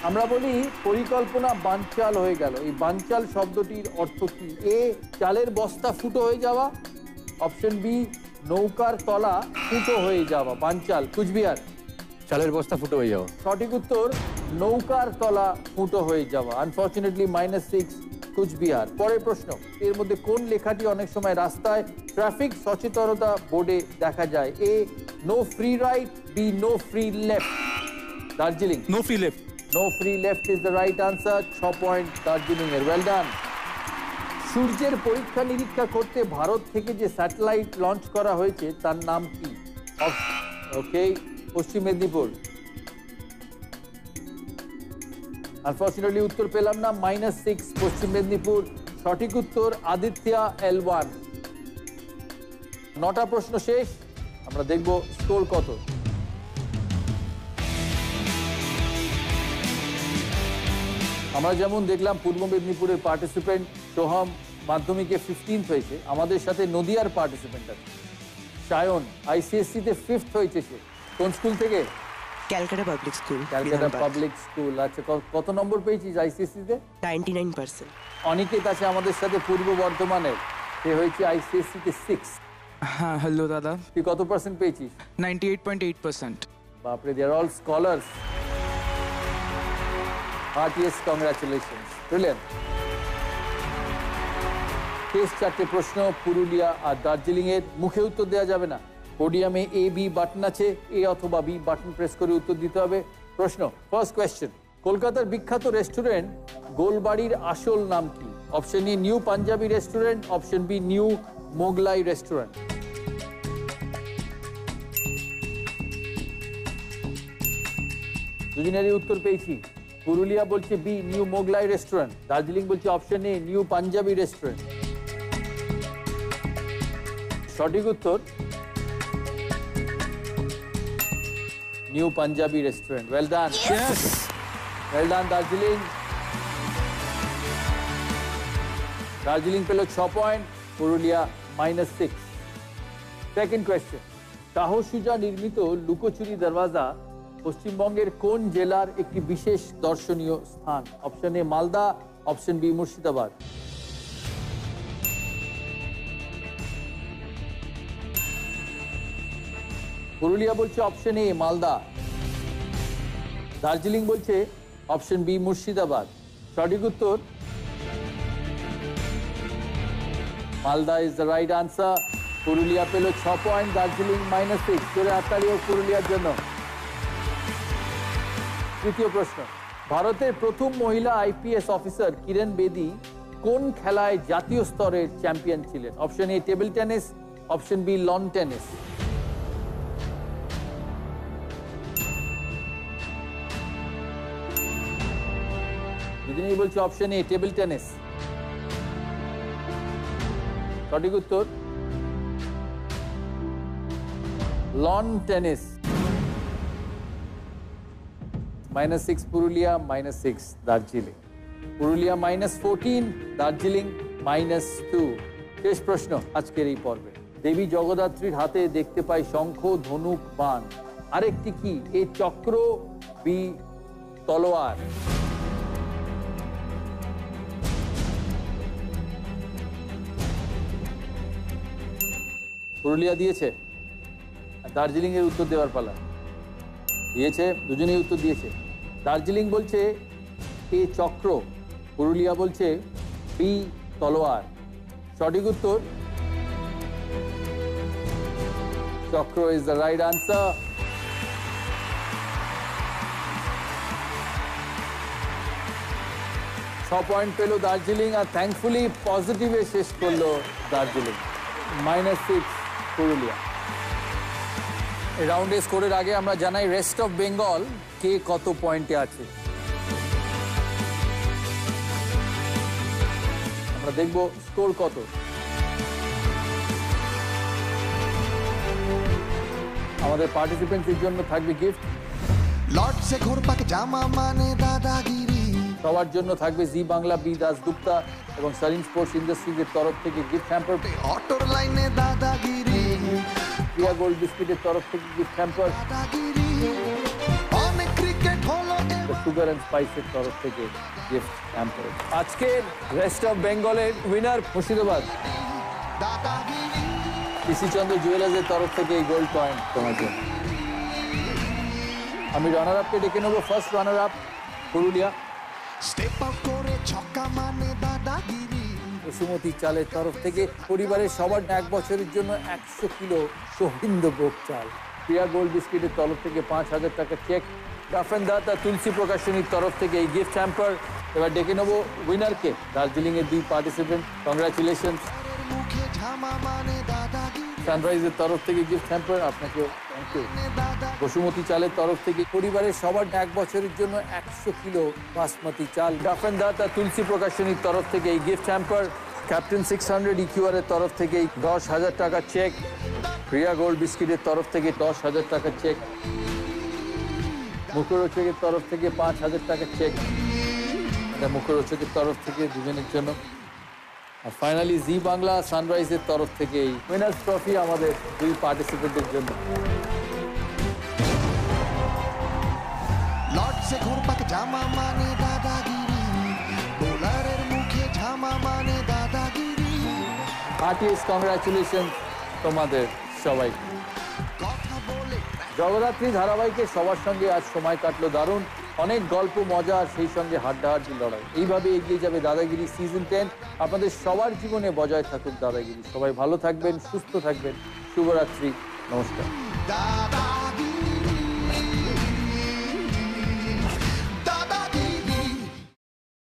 আমরা বলি পরিকল্পনা বানচাল হয়ে গেল, এই বানচাল শব্দটির অর্থ কি? এ চালের বস্তা ফুটো হয়ে যাওয়া, অপশন বি নৌকার তলা ফুটো হয়ে যাওয়া। বানচাল কুচবিহার চালের বস্তা ফুটো হয়ে যাওয়া। সঠিক উত্তর নৌকার তলা ফুটো হয়ে যাওয়া। আনফরচুনেটলি -6 কুচবিহার। পরের প্রশ্ন, এর মধ্যে কোন লেখাটি অনেক সময় রাস্তায় ট্রাফিক সচেতনতা বোর্ডে দেখা যায়? A no free right, B no free left. Darjeeling no free left. No free left is the right answer, 6 point Darjeeling এর। Well done. সূর্যের পরীক্ষা নিরীক্ষা করতে ভারত থেকে যে স্যাটেলাইট লঞ্চ করা হয়েছে তার নাম কি? ওকে, পশ্চিম মেদিনীপুর। আনফরচুনেটলি উত্তর পেলাম না, -6 পশ্চিম মেদিনীপুর। সঠিক উত্তর আদিত্যা L1। 9টা প্রশ্ন শেষ, আমরা দেখব স্কোর কত। আমরা যেমন দেখলাম পূর্ব মেদিনীপুরের পার্টিসিপেন্ট সোহম মাধ্যমিকে 15th হয়েছে, আমাদের সাথে নদিয়ার পার্টিসিপেন্ট আছে সায়ন, ICSE তে 5th হয়েছে। সে কোন স্কুল থেকে? Calcutta public school. Calcutta public school. আচ্ছা, কত নম্বর পেয়েছিস ICSE তে? 99%। অনিকেত আছে আমাদের সাথে পূর্ব বর্ধমানের, সে হয়েছে ICSE তে 6। হ্যাঁ, হ্যালো দাদা। তুই কত পার্সেন্ট পেয়েছিস? 98.8%। বাপরে, they are all scholars. Heartiest congratulations. Brilliant. শেষ 4টে প্রশ্ন পুরুলিয়া আর দার্জিলিং এর, মুখে উত্তর দেওয়া যাবে না। পোডিয়ামে A B বাটন আছে, A অথবা B বাটন প্রেস করে উত্তর দিতে হবে। প্রশ্ন, ফার্স্ট কোয়েশ্চেন, কলকাতার বিখ্যাত রেস্টুরেন্ট গোলবাড়ির আসল নাম কি? Option A new Punjabi restaurant, option B new Mughlai restaurant. দুজনেরই উত্তর পেয়েছি। পুরুলিয়া বলছে B new Mughlai restaurant, Darjeeling বলছে option A new Punjabi restaurant. সঠিক উত্তর new Punjabi restaurant. Well done, well done Darjeeling. Darjeeling পেল 6 point, Purulia -6। Second question, Shah Suja নির্মিত লুকোচুরি দরওয়াজা পশ্চিমবঙ্গের কোন জেলার একটি বিশেষ দর্শনীয় স্থান? Option A Malda, option B Murshidabad. Purulia বলছে অপশন এ মালদা, দার্জিলিং বলছে অপশন বি মুর্শিদাবাদ। সঠিক উত্তর Malda is the right answer. Purulia পেল 6 পয়েন্ট, দার্জিলিং -6। চলে আত্মারিও পুরুলিয়ার জন্য। তৃতীয় প্রশ্ন, ভারতের প্রথম মহিলা IPS অফিসার কিরণ বেদি কোন খেলায় জাতীয় স্তরের চ্যাম্পিয়ন ছিলেন? Option A table tennis, option B lawn tennis. দুজনেই বলছে অপশন এ টেবিল টেনিস। সঠিক উত্তর লন টেনিস -6 পুরুলিয়া, -6 দার্জিলিং। পুরুলিয়া -14, দার্জিলিং -2। শেষ প্রশ্ন আজকের এই পর্বে। দেবী জগদ্ধাত্রীর হাতে দেখতে পাই শঙ্খ, ধনুক, বাণ। আরেকটি কি? এ চক্র, বি তলোয়ার। পুরুলিয়া দিয়েছে, দার্জিলিং এর উত্তর দেওয়ার পালা। দিয়েছে, দুজনেই উত্তর দিয়েছে। দার্জিলিং বলছে এ চক্র, পুরুলিয়া বলছে বি তলোয়ার। সঠিক উত্তর চক্র is the right answer. Point পেল দার্জিলিং, আর থ্যাঙ্কফুলি পজিটিভে শেষ করলো দার্জিলিং। -6 পুরুলিয়া। এই রাউন্ডে স্কোরের আগে আমরা জানাই রেস্ট অফ বেঙ্গল কে কত পয়েন্টে আছে। আমরা দেখব স্কোর কত। আমাদের পার্টিসিপেন্টদের জন্য থাকবে গিফট। লর্ডসে ঘোরপাক জামা মানে দাদাগিরি। সবার জন্য থাকবে জি বাংলা, বি দাসগুপ্তা এবং সারিন স্পোর্টস ইন্ডাস্ট্রিজের তরফ থেকে গিফট হ্যাম্পার। অটোর লাইনে দাদাগিরি। প্রিয়া গোল্ড বিস্কিটের তরফ থেকে গিফট হ্যাম্পার। অনেক ক্রিকেট হলো, সুগার অ্যান্ড স্পাইসের তরফ থেকে গিফট হ্যাম্পার। আজকের রেস্ট অফ বেঙ্গলের উইনার মুর্শিদাবাদ। কৃষিচন্দ্র জুয়েলার্সের তরফ থেকে এই গোল্ড কয়েন তোমার জন্য। আমি রানার আপকে ডেকে নেবো। First runner up Purulia. Step out করে ছক্কা মানে দাদাগিরি। বসুমতী চালের তরফ থেকে পরিবারের সবার 1 বছরের জন্য 100 কিলো গোবিন্দভোগ চাল। প্রিয়া গোল্ড বিস্কিটের তরফ থেকে 5000 টাকা চেক। গাফেনদাতা তুলসী প্রকাশনীর তরফ থেকে এই গিফট হ্যাম্পার। এবার ডেকে নেবো উইনারকে, দার্জিলিংয়ের 2 পার্টিসিপেন্ট। কংগ্রাচুলেশন। সানরাইজের তরফ থেকে গিফট হ্যাম্পার, আপনাকে থ্যাংক ইউ। বসুমতী চালের তরফ থেকে পরিবারের সবার 1 বছরের জন্য 100 কিলো বাসমতি চাল। গাফেনদাতা তুলসী প্রকাশনীর তরফ থেকে এই গিফট হ্যাম্পার। ক্যাপ্টেন 600 ইকিউআর এর তরফ থেকে 10,000 টাকা চেক। প্রিয়া গোল্ড বিস্কিটের তরফ থেকে 10,000 টাকা চেক। মুখরোচকের তরফ থেকে 5,000 টাকা চেক। এটা মুখরোচকের তরফ থেকে দুজনের জন্য। আর ফাইনালি জি বাংলা সানরাইজের তরফ থেকে এই উইনার্স ট্রফি আমাদের 2 পার্টিসিপেন্টদের জন্য। লর্ডসে ঘোরপাক জামা মানে দাদাগিরি। বোলারের মুখে ঝামা মানে দাদাগিরি। হার্টিয়েস্ট কংগ্রাচুলেশন তোমাদের সবাইকে। জগদ্ধাত্রী ধারাবাহিকে সবার সঙ্গে আজ সময় কাটলো দারুণ। অনেক গল্প, মজা, আর সেই সঙ্গে হাড্ডাহাড্ডি লড়াই। এইভাবে এগিয়ে যাবে দাদাগিরি সিজন 10। আপনাদের সবার জীবনে বজায় থাকুক দাদাগিরি। সবাই ভালো থাকবেন, সুস্থ থাকবেন। শুভরাত্রি, নমস্কার।